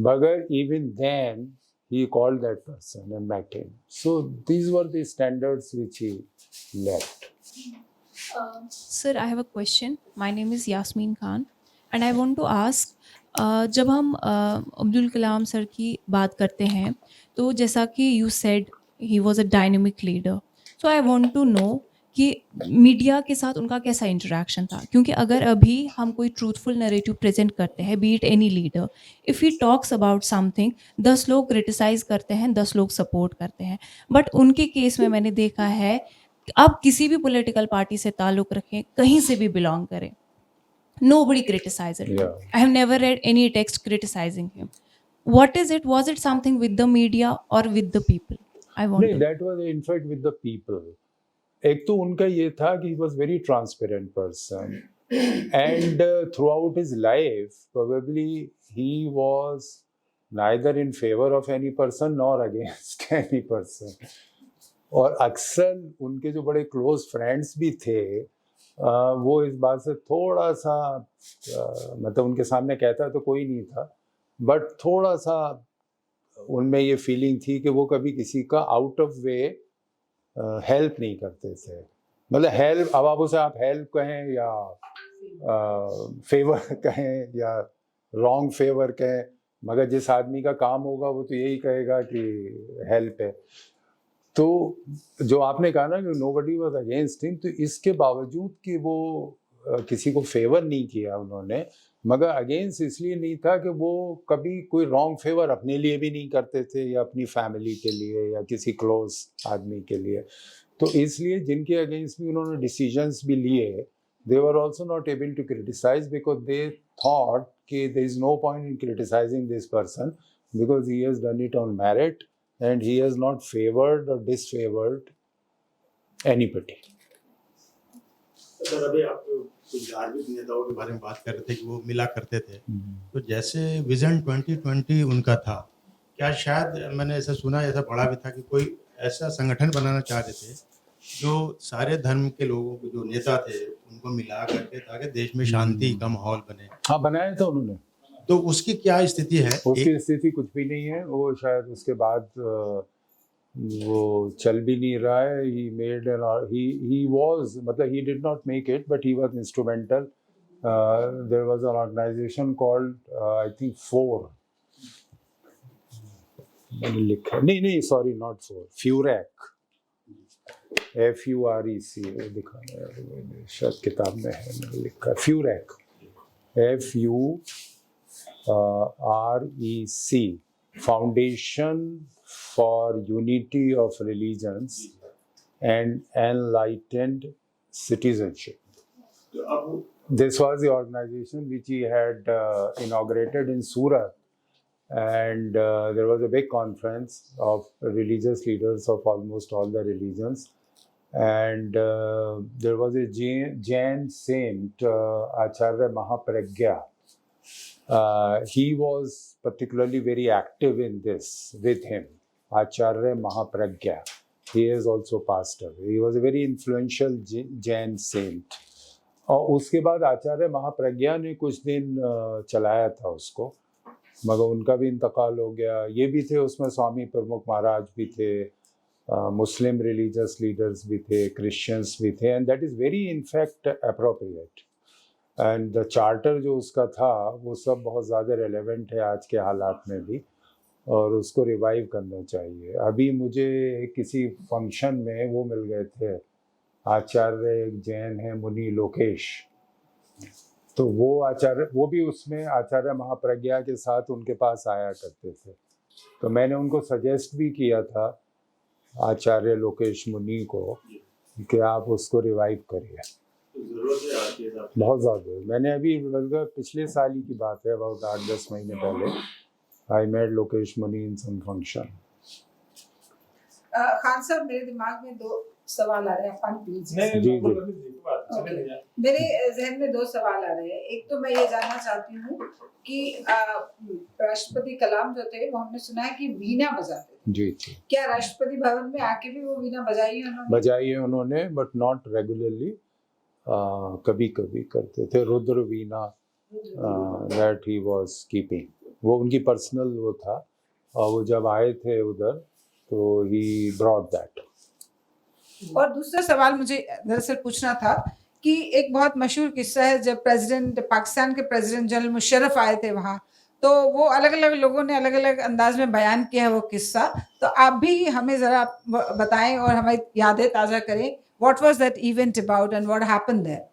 मगर even then he called that person and met him. So these were the standards which he left. Sir, I have a question. My name is Yasmin Khan, and I want to ask, जब हम Abdul Kalam sir की बात करते हैं, तो जैसा कि you said he was a dynamic leader. So I want to know कि मीडिया के साथ उनका कैसा इंटरेक्शन था, क्योंकि अगर अभी हम कोई ट्रूथफुल नरेटिव प्रेजेंट करते हैं, B it any leader, if he talks about something, 10 लोग क्रिटिसाइज करते हैं, 10 लोग सपोर्ट करते हैं. बट उनके केस में मैंने देखा है, आप किसी भी पॉलिटिकल पार्टी से ताल्लुक़ रखें, कहीं से भी बिलोंग करें, nobody criticized him. Yeah. I have never read any text criticizing him. What is it? Was it something with the media or with the people? I want नहीं, to. that was in fact with the people. एक तो उनका ये था कि he was very transparent person and throughout his life probably he was neither in favor of any person nor against any person. और अक्सर उनके जो बड़े क्लोज फ्रेंड्स भी थे वो इस बात से थोड़ा सा मतलब उनके सामने कहता तो कोई नहीं था, बट थोड़ा सा उनमें ये फीलिंग थी कि वो कभी किसी का आउट ऑफ वे हेल्प नहीं करते थे. मतलब हेल्प, अब आप उसे आप हेल्प कहें या फेवर कहें या रॉन्ग फेवर कहें, मगर जिस आदमी का काम होगा वो तो यही कहेगा कि हेल्प है. तो जो आपने कहा ना कि नोबडी वाज अगेंस्ट हिम, तो इसके बावजूद कि वो किसी को फेवर नहीं किया उन्होंने, मगर अगेंस्ट इसलिए नहीं था कि वो कभी कोई रॉन्ग फेवर अपने लिए भी नहीं करते थे या अपनी फैमिली के लिए या किसी क्लोज आदमी के लिए. तो इसलिए जिनके अगेंस्ट भी उन्होंने डिसीजंस भी लिए, they were also not able to criticise because they thought कि there is no point in criticising this person because he has done it on merit and he has not favored or disfavored anybody. Sir, अभी आप कुछ धार्मिक नेताओं के बारे में बात कर रहे थे कि वो मिला करते थे, तो जैसे विजन 2020 उनका था, क्या शायद मैंने ऐसा सुना, ऐसा पढ़ा भी था कि कोई ऐसा संगठन बनाना चाह रहे थे जो सारे धर्म के लोगों को, जो नेता थे, उनको मिला करके ताकि देश में शांति का माहौल बने. हाँ, बनाया था उन्होंने. तो उसकी क्या स्थिति है? उसकी स्थिति कुछ भी नहीं है. वो शायद उसके बाद वो चल भी नहीं रहा है. he made an he was मतलब he did not make it but he was instrumental. There was an organization called I think 4 मैंने लिखा, नहीं सॉरी नॉट 4, फ्यूरैक, FUREC, वो दिखा शायद किताब में है, मैंने लिखा फ्यूरैक, FUREC, Foundation for Unity of Religions and Enlightened Citizenship. This was the organization which he had inaugurated in Surat, and there was a big conference of religious leaders of almost all the religions, and there was a Jain saint, Acharya Mahapragya. He was particularly very active in this with him, Acharya Mahapragya. He is also passed away. He was a very influential Jain saint. और उसके बाद आचार्य महाप्रज्ञा ने कुछ दिन चलाया था उसको, मगर उनका भी इंतकाल हो गया. ये भी थे उसमें, स्वामी प्रमुख महाराज भी थे, मुस्लिम रिलीजियस लीडर्स भी थे, क्रिश्चियंस भी थे, and that is very in fact appropriate. And the charter जो उसका था वो सब बहुत ज़्यादा रेलेवेंट है आज के हालात में भी, और उसको रिवाइव करना चाहिए. अभी मुझे किसी फंक्शन में वो मिल गए थे, आचार्य एक जैन है, मुनि लोकेश, तो वो भी उसमें आचार्य महाप्रज्ञा के साथ उनके पास आया करते थे। तो मैंने उनको सजेस्ट भी किया था आचार्य लोकेश मुनि को कि आप उसको रिवाइव करिए। बहुत ज़्यादा। मैंने अभी लगभग पिछले साल ही की बात है, अबाउट 8-10 महीने पहले आई मेट लोकेश मुनि इन सम फंक्शन। खान साहब, मेरे दिमाग में 2 सवाल आ रहे हैं। प्लीज। जी। मेरे जहन में 2 सवाल आ रहे हैं। एक तो मैं ये जानना चाहती हूँ कि राष्ट्रपति कलाम जो थे वो हमने सुना है कि वीणा बजाते थे। जी। क्या राष्ट्रपति भवन में आके भी वो वीणा बजाई है उन्होंने? बजाई है उन्होंने, बट नॉट रेगुलरली। कभी कभी करते थे। रुद्र वीणा दैट ही वाज कीपिंग, वो उनकी पर्सनल वो था। और वो जब आए थे उधर तो ही ब्रॉट दैट। और दूसरा सवाल मुझे दरअसल पूछना था कि एक बहुत मशहूर किस्सा है, जब पाकिस्तान के प्रेसिडेंट जनरल मुशर्रफ आए थे वहाँ, तो वो अलग अलग लोगों ने अलग अलग अंदाज में बयान किया है वो किस्सा। तो आप भी हमें ज़रा बताएं और हमारी यादें ताज़ा करें। What was that event about and what happened there?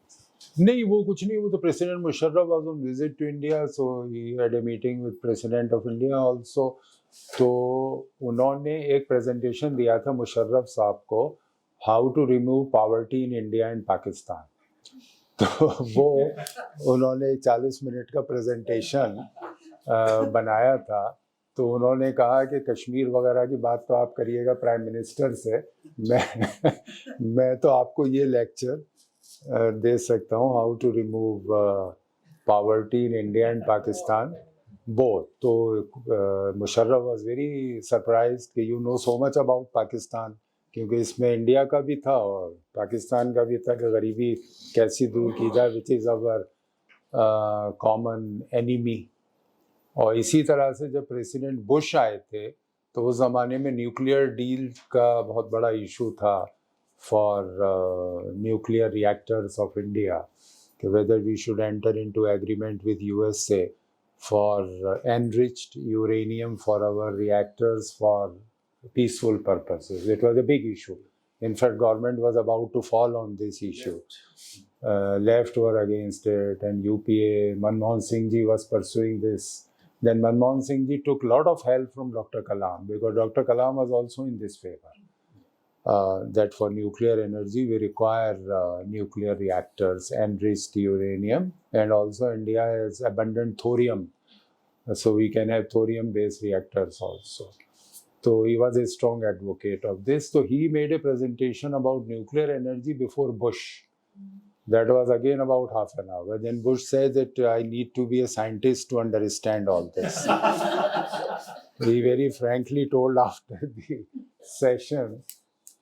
नहीं, वो कुछ नहीं। वो तो president Musharraf was on visit to India, so he had a meeting with president of India also. तो उन्होंने एक प्रेजेंटेशन दिया था मुशर्रफ साहब को, how to remove poverty in India and Pakistan. तो वो उन्होंने 40 मिनट का प्रेजेंटेशन बनाया था। तो उन्होंने कहा कि कश्मीर वगैरह की बात तो आप करिएगा प्राइम मिनिस्टर से, मैं तो आपको ये लेक्चर दे सकता हूँ, how to remove poverty in India and Pakistan both. तो मुशर्रफ वाज वेरी सरप्राइज्ड कि you know so much about Pakistan, क्योंकि इसमें इंडिया का भी था और पाकिस्तान का भी था कि गरीबी कैसी दूर की जाए, which is our common enemy. और इसी तरह से जब प्रेसिडेंट बुश आए थे तो उस ज़माने में न्यूक्लियर डील का बहुत बड़ा इशू था for nuclear reactors of India, कि whether we should enter into agreement with USA for enriched uranium for our reactors for peaceful purposes. It was a big issue. In fact, government was about to fall on this issue. Left were against it, and UPA, Manmohan Singh ji was pursuing this. Then Manmohan Singh ji took a lot of help from Dr. Kalam, because Dr. Kalam was also in this favor. That for nuclear energy, we require nuclear reactors, enriched uranium, and also India has abundant thorium, so we can have thorium-based reactors also. So he was a strong advocate of this. So he made a presentation about nuclear energy before Bush. That was again about half an hour. Then Bush said that I need to be a scientist to understand all this. He very frankly told after the session,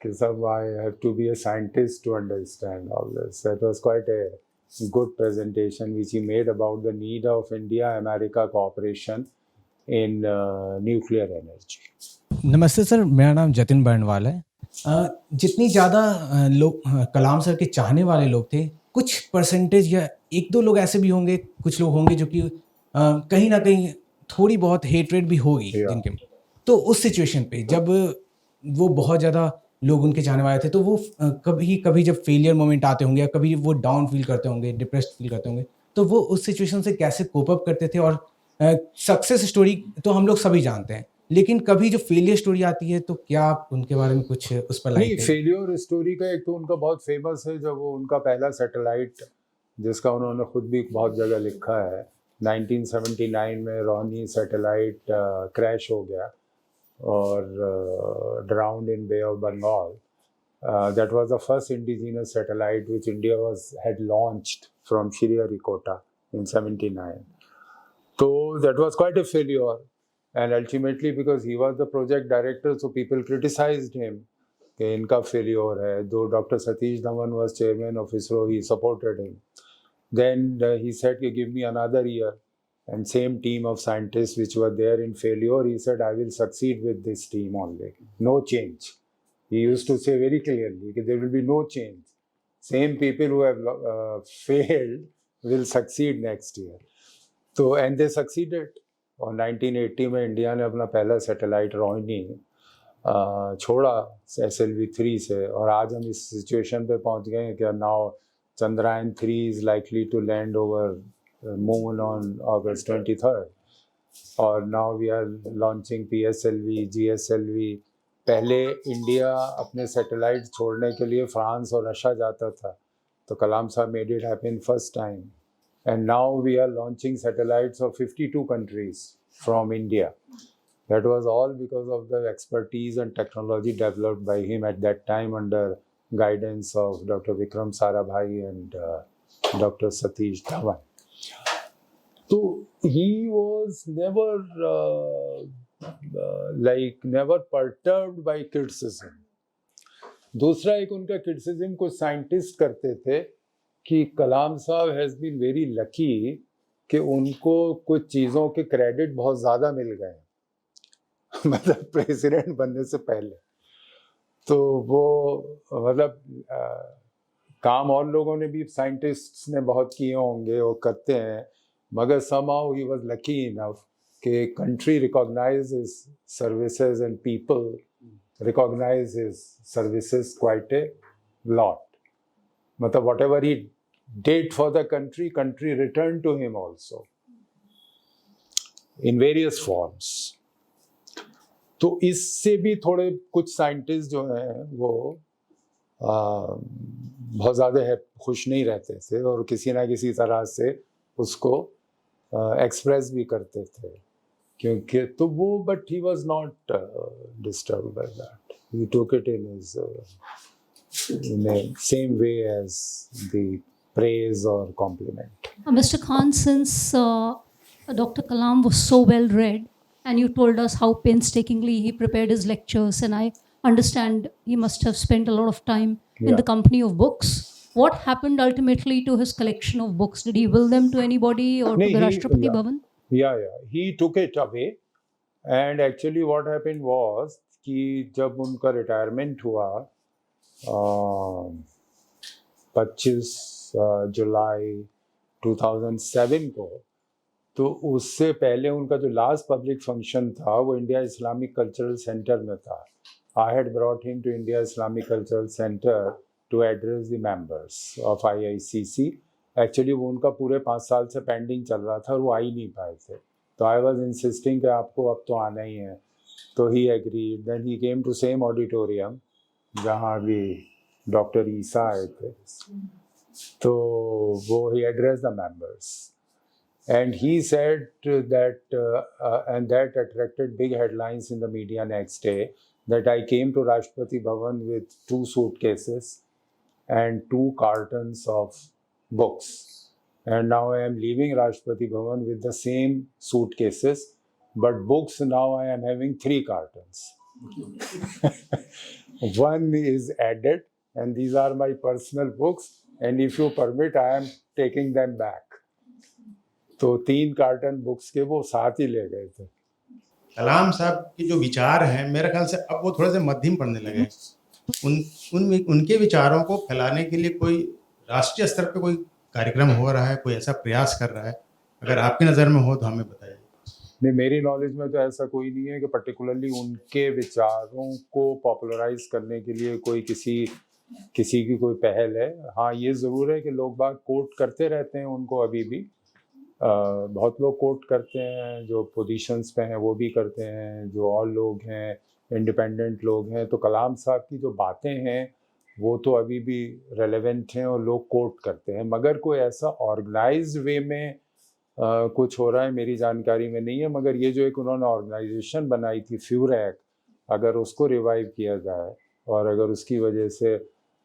I have to be a scientist to understand all this. That was quite a good presentation which he made about the need of India-America cooperation in nuclear energy. नमस्ते sir, मेरा नाम जतिन बर्नवाल है। जितनी ज़्यादा लोग कलाम sir के चाहने वाले लोग थे, कुछ परसेंटेज या 1-2 लोग ऐसे भी होंगे, कुछ लोग होंगे जो कि कहीं ना कहीं थोड़ी बहुत हेटरेट भी होगी जिनके। तो उस सिचुएशन पे जब वो बहुत ज़्यादा लोग उनके चाहने वाले थे, तो वो कभी जब फेलियर मोमेंट आते होंगे या कभी वो डाउन फील करते होंगे, डिप्रेस्ड फील करते होंगे, तो वो उस सिचुएशन से कैसे कोप अप करते थे। और सक्सेस स्टोरी तो हम लोग सभी जानते हैं, लेकिन कभी जो फेलियर स्टोरी आती है तो क्या आप उनके बारे में कुछ उस पर नहीं, फेलियर स्टोरी का एक तो उनका बहुत फेमस है, जब वो उनका पहला सैटेलाइट, जिसका उन्होंने खुद भी बहुत जगह लिखा है, 1979 में रोनी सैटेलाइट क्रैश हो गया और drowned in Bay of Bengal. That was the first indigenous satellite which India had launched from Sriharikota in 79। तो that was quite a failure. And ultimately, because he was the project director, so people criticized him कि इनका failure है। Though Dr. Satish Dhawan was chairman of ISRO, he supported him. Then he said, give me another year. And same team of scientists which were there in failure, he said, I will succeed with this team only. No change. He used to say very clearly that there will be no change. Same people who have failed will succeed next year. So, and they succeeded. और 1980 में India ने अपना पहला satellite Rohini छोड़ा SLV-3 से, और आज हम इस सिचुएशन पे पहुंच गए हैं कि now Chandrayaan 3 is likely to land over the moon on August 23rd. और now we are launching PSLV, GSLV. पहले इंडिया अपने सैटेलाइट छोड़ने के लिए फ्रांस और रशिया जाता था, तो कलाम साहब made it happen first time. And now we are launching satellites of 52 countries from India. That was all because of the expertise and technology developed by him at that time under guidance of Dr. Vikram Sarabhai and Dr. Satish Dhawan. So he was never never perturbed by criticism. दूसरा एक उनका criticism कुछ scientist करते थे कि कलाम साहब has been very lucky कि उनको कुछ चीज़ों के क्रेडिट बहुत ज़्यादा मिल गए मतलब प्रेसिडेंट बनने से पहले, तो वो मतलब काम और लोगों ने भी साइंटिस्ट्स ने बहुत किए होंगे और करते हैं, मगर somehow he was lucky enough कि country recognize his services and people recognize his services quite a lot. मतलब whatever he did for the country, country returned to him also in various forms. तो इससे भी थोड़े कुछ scientist जो हैं वो बहुत ज़्यादा खुश नहीं रहते थे और किसी ना किसी तरह से उसको एक्सप्रेस भी करते थे, क्योंकि तो वो but he was not disturbed by that. He took it in his in the same way as the praise or compliment. Mr. Khan, since Dr. Kalam was so well read, and you told us how painstakingly he prepared his lectures, and I understand he must have spent a lot of time in the company of books. What happened ultimately to his collection of books? Did he will them to anybody or to the Rashtrapati Bhavan? Yeah. He took it away. And actually what happened was कि जब उनका retirement हुआ 25 जुलाई 2007 को, तो उससे पहले उनका जो लास्ट पब्लिक फंक्शन था वो इंडिया इस्लामिक कल्चरल सेंटर में था. I had brought him to India Islamic cultural centre to address the members of IICC. Actually वो उनका पूरे 5 साल से पेंडिंग चल रहा था और वो आ ही नहीं पाए थे, तो आई वाज इंसिस्टिंग कि आपको अब तो आना ही है, तो he agreed. Then he came to same auditorium जहाँ भी डॉक्टर ईसा आए थे, तो वो he address the members and he said that and that attracted big headlines in the media next day, that I came to Rashtrapati Bhavan with 2 suitcases and 2 cartons of books, and now I am leaving Rashtrapati Bhavan with the same suitcases, but books now I am having 3 cartons. One is added and these are my personal books, and if you permit I am taking them back. तो 3 carton books के वो साथ ही ले गए थे. कलाम साहब के जो विचार हैं मेरे ख्याल से अब वो थोड़े से मध्यम पड़ने लगे. उनके विचारों को फैलाने के लिए कोई राष्ट्रीय स्तर पे कोई कार्यक्रम हो रहा है, कोई ऐसा प्रयास कर रहा है? अगर आपकी नज़र में हो तो हमें बताइए. नहीं, मेरी नॉलेज में तो ऐसा कोई नहीं है कि पर्टिकुलरली उनके विचारों को पॉपुलराइज करने के लिए कोई किसी की कोई पहल है. हाँ, ये ज़रूर है कि लोग बाग कोट करते रहते हैं उनको, अभी भी बहुत लोग कोट करते हैं, जो पोजीशंस पे हैं वो भी करते हैं, जो और लोग हैं इंडिपेंडेंट लोग हैं. तो कलाम साहब की जो बातें हैं वो तो अभी भी रेलेवेंट हैं और लोग कोट करते हैं, मगर कोई ऐसा ऑर्गेनाइज्ड वे में कुछ हो रहा है मेरी जानकारी में नहीं है. मगर ये जो एक उन्होंने ऑर्गेनाइजेशन बनाई थी फ्यूरैक, अगर उसको रिवाइव किया जाए और अगर उसकी वजह से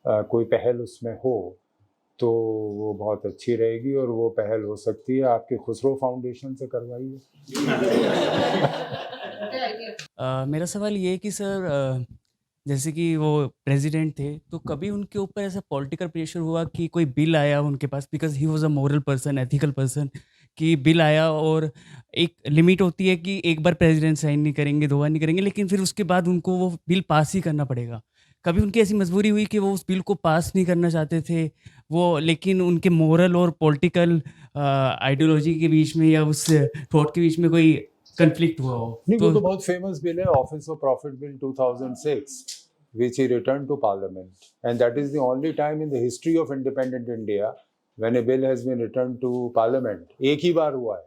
कोई पहल उसमें हो तो वो बहुत अच्छी रहेगी, और वो पहल हो सकती है आपके खुसरो फाउंडेशन से करवाइए. मेरा सवाल ये है कि सर जैसे कि वो प्रेसिडेंट थे, तो कभी उनके ऊपर ऐसा पॉलिटिकल प्रेशर हुआ कि कोई बिल आया उनके पास, because he was a moral person, ethical person, कि बिल आया और एक लिमिट होती है कि एक बार प्रेसिडेंट साइन नहीं करेंगे, 2 बार नहीं करेंगे, लेकिन फिर उसके बाद उनको वो बिल पास ही करना पड़ेगा. कभी उनकी ऐसी मजबूरी हुई कि वो उस बिल को पास नहीं करना चाहते थे वो, लेकिन उनके मोरल और पॉलिटिकल आइडियोलॉजी के बीच में या उस थॉट के बीच में कोई कन्फ्लिक्ट हुआ हो? नहीं, वो तो बहुत फेमस बिल है, office of profit bill 2006. which he returned to Parliament. And that is the only time in the history of independent India when a bill has been returned to Parliament. एक ही बार हुआ है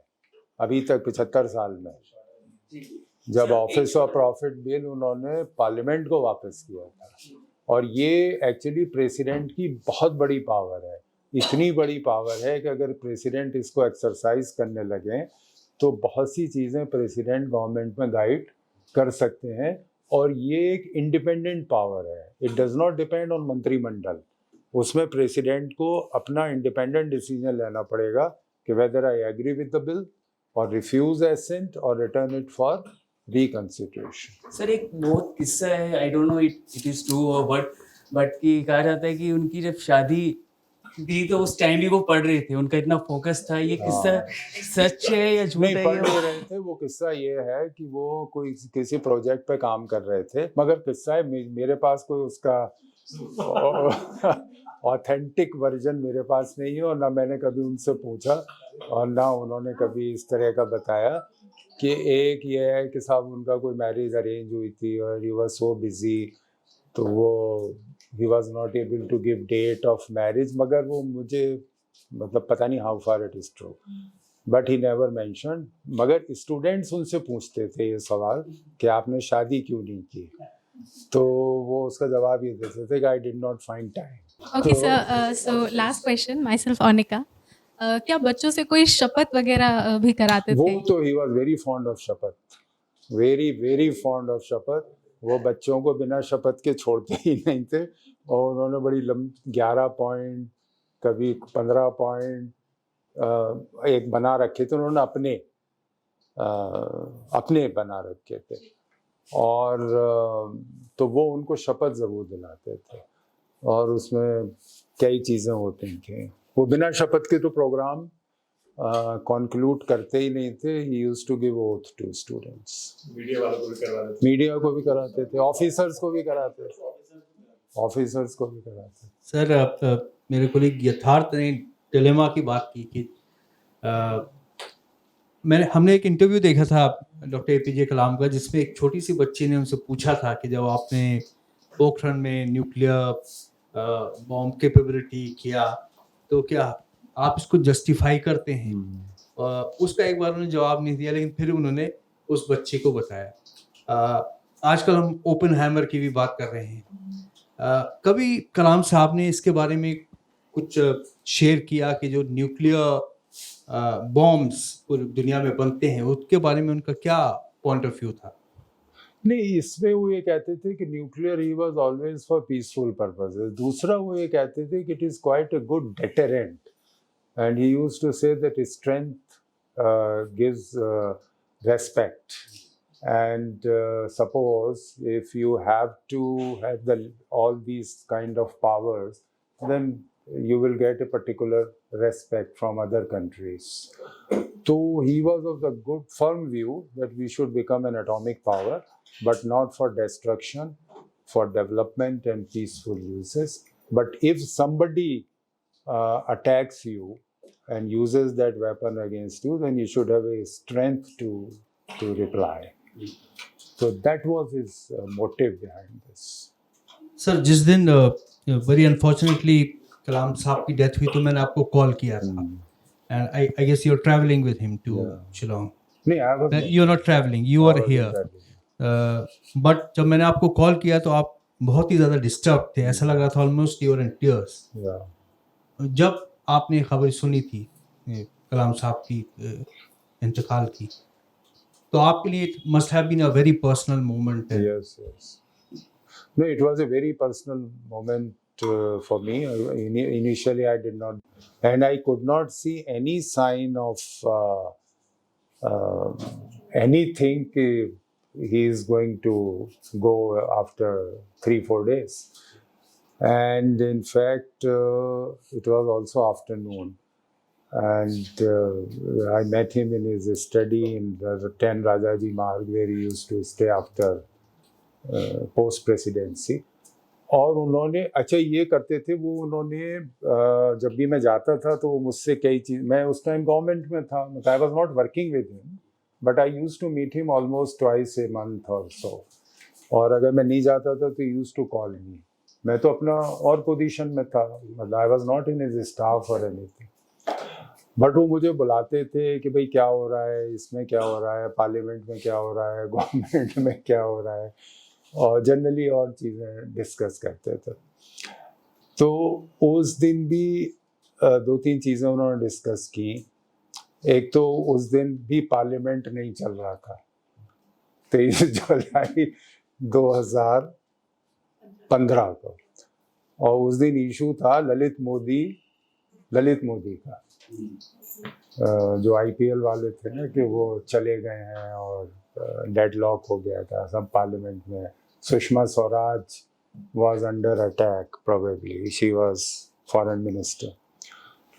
अभी तक 75 साल में, जब office of profit bill उन्होंने parliament को वापस किया था. और ये एक्चुअली प्रेसिडेंट की बहुत बड़ी पावर है. इतनी बड़ी पावर है कि अगर प्रेसिडेंट इसको एक्सरसाइज करने लगे तो बहुत सी चीज़ें प्रेसिडेंट गवर्नमेंट में गाइड कर सकते हैं. और ये एक इंडिपेंडेंट पावर है. It does not depend on मंत्रिमंडल. उसमें प्रेसिडेंट को अपना इंडिपेंडेंट डिसीजन लेना पड़ेगा कि whether I agree with the bill और रिफ्यूज एसेंट और return it for reconsideration. Sir एक बहुत किस्सा है, I don't know it is true और बट कि कहा जाता है कि उनकी जब शादी थी तो उस टाइम भी वो पढ़ रहे थे, उनका इतना फोकस था. ये किस्सा सच है या झूठ है? नहीं, पढ़ नहीं रहे थे. वो किस्सा ये है कि वो कोई किसी प्रोजेक्ट पे काम कर रहे थे. मगर किस्सा है, मेरे पास कोई उसका ऑथेंटिक वर्जन मेरे पास नहीं है और ना मैंने कभी उनसे पूछा और ना उन्होंने कभी इस तरह का बताया. कि एक ये है कि साहब उनका कोई मैरिज अरेंज हुई थी और ही वाज सो बिजी, तो वो he was not able to give date of marriage. मगर वो मुझे मतलब पता नहीं how far it is true, but he never mention. मगर स्टूडेंट्स उनसे पूछते थे ये सवाल कि आपने शादी क्यों नहीं की, तो वो उसका जवाब ये देते थे कि आई did not find time. Okay sir, so last question, my self Anika. क्या बच्चों से कोई शपथ वगैरह भी कराते वो थे? तो ही वॉज वेरी फॉन्ड ऑफ शपथ, वेरी वेरी फॉन्ड ऑफ शपथ. वो बच्चों को बिना शपथ के छोड़ते ही नहीं थे. और उन्होंने बड़ी 11 पॉइंट, कभी 15 पॉइंट एक बना रखे थे. उन्होंने अपने बना रखे थे. और तो वो उनको शपथ ज़रूर दिलाते थे. और उसमें कई चीज़ें होती थी. वो बिना शपथ के तो प्रोग्राम कंक्लूड करते ही नहीं थे. He used to give oath to students. Media वालों को भी करवाते थे, मीडिया को भी कराते थे, ऑफिसर्स को भी कराते थे, ऑफिसर्स को भी कराते थे. सर मेरे को एक यथार्थ ने डिलेमा की बात की कि हमने एक इंटरव्यू देखा था डॉक्टर एपीजे कलाम का, जिसमें एक छोटी सी बच्ची ने उनसे पूछा था कि जब आपने पोखरण में न्यूक्लियर बॉम्ब कैपेबिलिटी किया तो क्या आप इसको जस्टिफाई करते हैं? उसका एक बार उन्होंने जवाब नहीं दिया, लेकिन फिर उन्होंने उस बच्चे को बताया. आजकल हम ओपन हैमर की भी बात कर रहे हैं. कभी कलाम साहब ने इसके बारे में कुछ शेयर किया कि जो न्यूक्लियर बॉम्ब्स पूरी दुनिया में बनते हैं उसके बारे में उनका क्या पॉइंट ऑफ व्यू था? नहीं, इसमें वो ये कहते थे कि nuclear he was always for peaceful purposes. दूसरा वो ये कहते थे कि it is quite a good deterrent. And he used to say that strength gives respect. And suppose if you have to have all these kind of powers, then you will get a particular respect from other countries. So he was of the good firm view that we should become an atomic power, but not for destruction, for development and peaceful uses. But if somebody attacks you and uses that weapon against you, then you should have a strength to reply. So that was his motive behind this. Sir जिस दिन very unfortunately कलाम साहब की death हुई तो मैंने आपको call किया था. And I guess you're traveling with him to Shillong. नहीं, I was not. You're not traveling. You were here. But जब मैंने आपको कॉल किया तो आप बहुत ही ज़्यादा डिस्टर्ब थे. ऐसा लग रहा था almost you were in tears. जब आपने खबर सुनी थी कलाम साहब की इंतकाल की, तो आपके लिए it must have been a very personal moment. Yes, yes. No, it was a very personal moment for me. Initially, I did not, and I could not see any sign of anything. He is going to go after 3-4 days, and in fact, it was also afternoon. And I met him in his study in the 10 Rajaji Marg, where he used to stay after post presidency. और उन्होंने अच्छा ये करते थे वो, उन्होंने जब भी मैं जाता था तो वो मुझसे कई चीज़, मैं उस टाइम गवर्नमेंट में था, I was not working with him, but I used to meet him almost twice a month और सो. और अगर मैं नहीं जाता था तो यूज्ड टू कॉल मी। मैं तो अपना और पोजीशन में था, मतलब I was not in his staff और एनीथिंग, बट वो मुझे बुलाते थे कि भाई क्या हो रहा है, इसमें क्या हो रहा है, पार्लियामेंट में क्या हो रहा है, गवर्नमेंट में क्या हो रहा है, और जनरली और चीज़ें डिस्कस करते थे। तो उस दिन भी 2-3 चीज़ें उन्होंने डिस्कस की। एक तो उस दिन भी पार्लियामेंट नहीं चल रहा था, 23 जुलाई 2015 को, और उस दिन इशू था ललित मोदी का, जो IPL वाले थे ना, कि वो चले गए हैं और डेडलॉक हो गया था सब पार्लियामेंट में। Sushma Swaraj was under attack, probably she was foreign minister।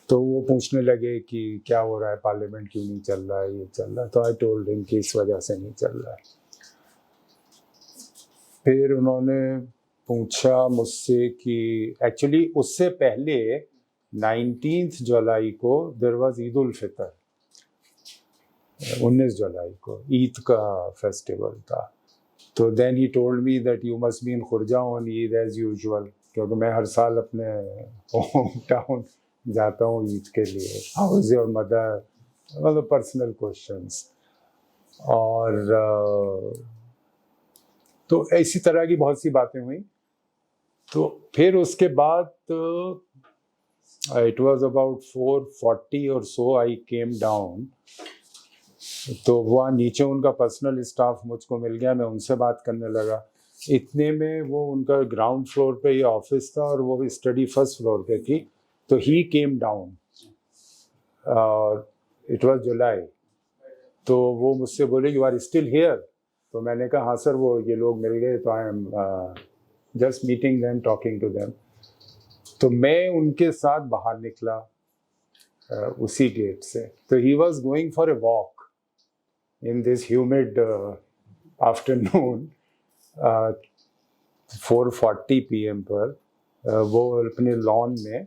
तो वो पूछने लगे कि क्या हो रहा है, पार्लियामेंट क्यों नहीं चल रहा है, ये चल रहा है। तो आई टोल्ड हिम कि इस वजह से नहीं चल रहा है। फिर उन्होंने पूछा मुझसे कि एक्चुअली उससे पहले 19 जुलाई को देयर वाज ईद उल फितर, 19 जुलाई को ईद का फेस्टिवल था। तो then he told me that you must be in Khurja on Eid as usual, क्योंकि मैं हर साल अपने होम टाउन जाता हूँ ईद के लिए। हाउ इज योर मदर, मतलब पर्सनल क्वेश्चंस। और तो इसी तरह की बहुत सी बातें हुई। तो फिर उसके बाद इट वाज अबाउट 4:40 और सो आई केम डाउन। तो वहाँ नीचे उनका पर्सनल स्टाफ मुझको मिल गया, मैं उनसे बात करने लगा। इतने में वो उनका ग्राउंड फ्लोर पे ये ऑफिस था और वो स्टडी फर्स्ट फ्लोर पे थी। तो ही केम डाउन, इट वाज जुलाई। तो वो मुझसे बोले यू आर स्टिल हियर। तो मैंने कहा हाँ सर, वो ये लोग मिल गए तो I am just meeting them, talking to them. तो मैं उनके साथ बाहर निकला उसी गेट से। तो he was going for a walk in this humid afternoon, 4:40 PM पर वो अपने लॉन में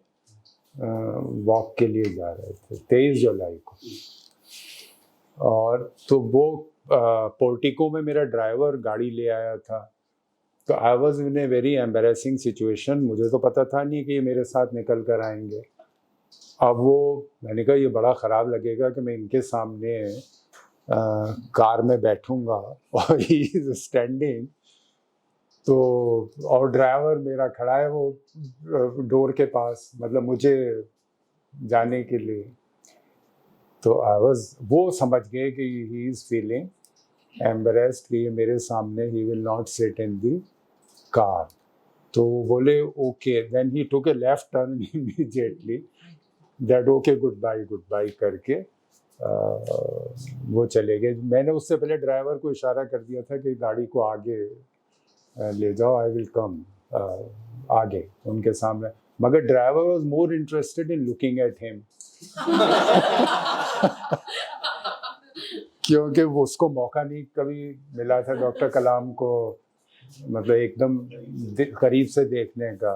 वॉक के लिए जा रहे थे 23 जुलाई को। और तो वो पोर्टिको में मेरा ड्राइवर गाड़ी ले आया था। तो I was in a very embarrassing situation. मुझे तो पता था नहीं कि ये मेरे साथ निकल कर आएंगे। अब वो मैंने कहा ये बड़ा ख़राब लगेगा कि मैं इनके सामने कार में बैठूंगा और ही इज स्टैंडिंग। तो और ड्राइवर मेरा खड़ा है वो डोर के पास, मतलब मुझे जाने के लिए। तो वो समझ गए कि ही इज फीलिंग एम्बेरेस्ड कि ये मेरे सामने he will not sit in the car. तो बोले okay. Then he took a left turn immediately, that okay goodbye करके वो चले गए। मैंने उससे पहले ड्राइवर को इशारा कर दिया था कि गाड़ी को आगे ले जाओ, आई विल कम आगे उनके सामने। मगर driver was more interested in looking at him क्योंकि वो उसको मौका नहीं कभी मिला था डॉक्टर कलाम को मतलब एकदम करीब से देखने का।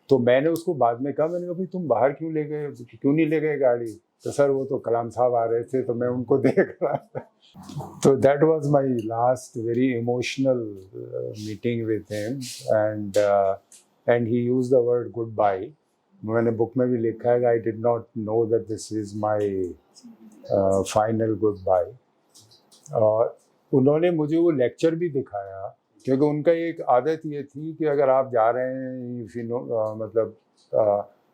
तो मैंने उसको बाद में कहा, मैंने कहा भाई तुम बाहर क्यों नहीं ले गए गाड़ी? तो सर वो तो कलाम साहब आ रहे थे तो मैं उनको देख रहा था। तो that was my last very emotional meeting with him and he used the word goodbye. मैंने बुक में भी लिखा है I did not know that this is my final goodbye. और उन्होंने मुझे वो लेक्चर भी दिखाया, क्योंकि उनका एक आदत ये थी कि अगर आप जा रहे हैं मतलब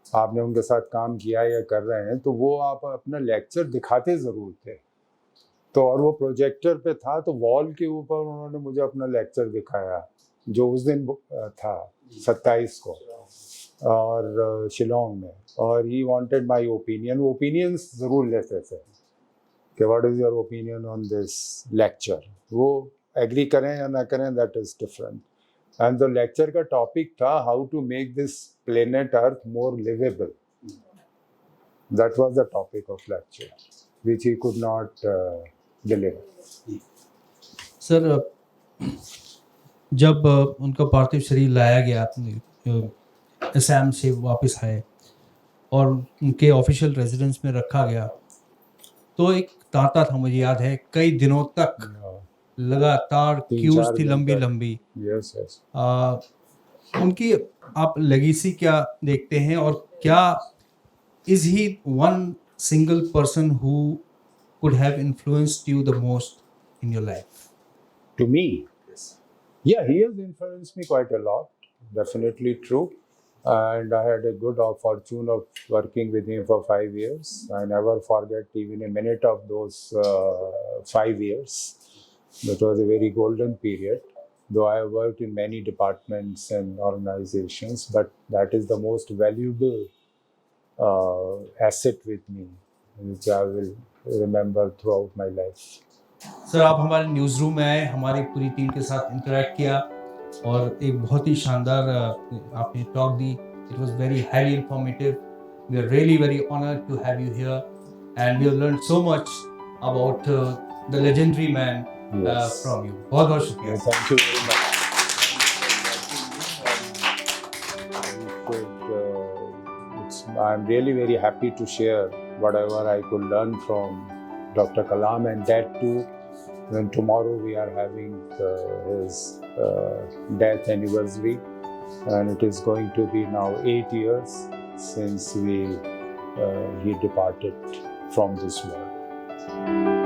आपने उनके साथ काम किया या कर रहे हैं तो वो आप अपना लेक्चर दिखाते ज़रूर थे। तो और वो प्रोजेक्टर पे था, तो वॉल के ऊपर उन्होंने मुझे अपना लेक्चर दिखाया जो उस दिन था 27 को और शिलोंग में। और ही वांटेड माय ओपिनियन। वो ओपिनियंस ज़रूर लेते थे कि what is your opinion on this lecture. वो एग्री करें या ना करें that is different. And the lecture का टॉपिक था how to make this planet earth more liveable. That was the topic of lecture which he could not deliver. Sir जब उनका पार्थिव शरीर लाया गया, असम से वापस आए और उनके ऑफिशियल रेजिडेंस में रखा गया, तो एक तांता था, मुझे याद है कई दिनों तक लगातार 3-4 क्यूज थी लंबी घंटे। लंबी। Yes, yes. उनकी आप लेगेसी क्या देखते हैं, और क्या is he one single person who could have influenced you the most in your life? To me? Yeah, he has influenced me quite a lot. Definitely true. And I had a good fortune of working with him for 5 years. I never forget even a minute of those 5 years. That was a very golden period. Though I have worked in many departments and organizations, but that is the most valuable asset with me, which I will remember throughout my life. Sir, आप हमारे news room में आए, हमारी पूरी team के साथ interact किया और एक बहुत ही शानदार आपने टॉक दी। It was very highly informative. We are really very honoured to have you here and we have learn so much about the legendary man from you. बहुत बहुत शुक्रिया। Thank you very much. I'm really very happy to share whatever I could learn from Dr. Kalam, and that too when tomorrow we are having his death anniversary, and it is going to be now 8 years since he departed from this world.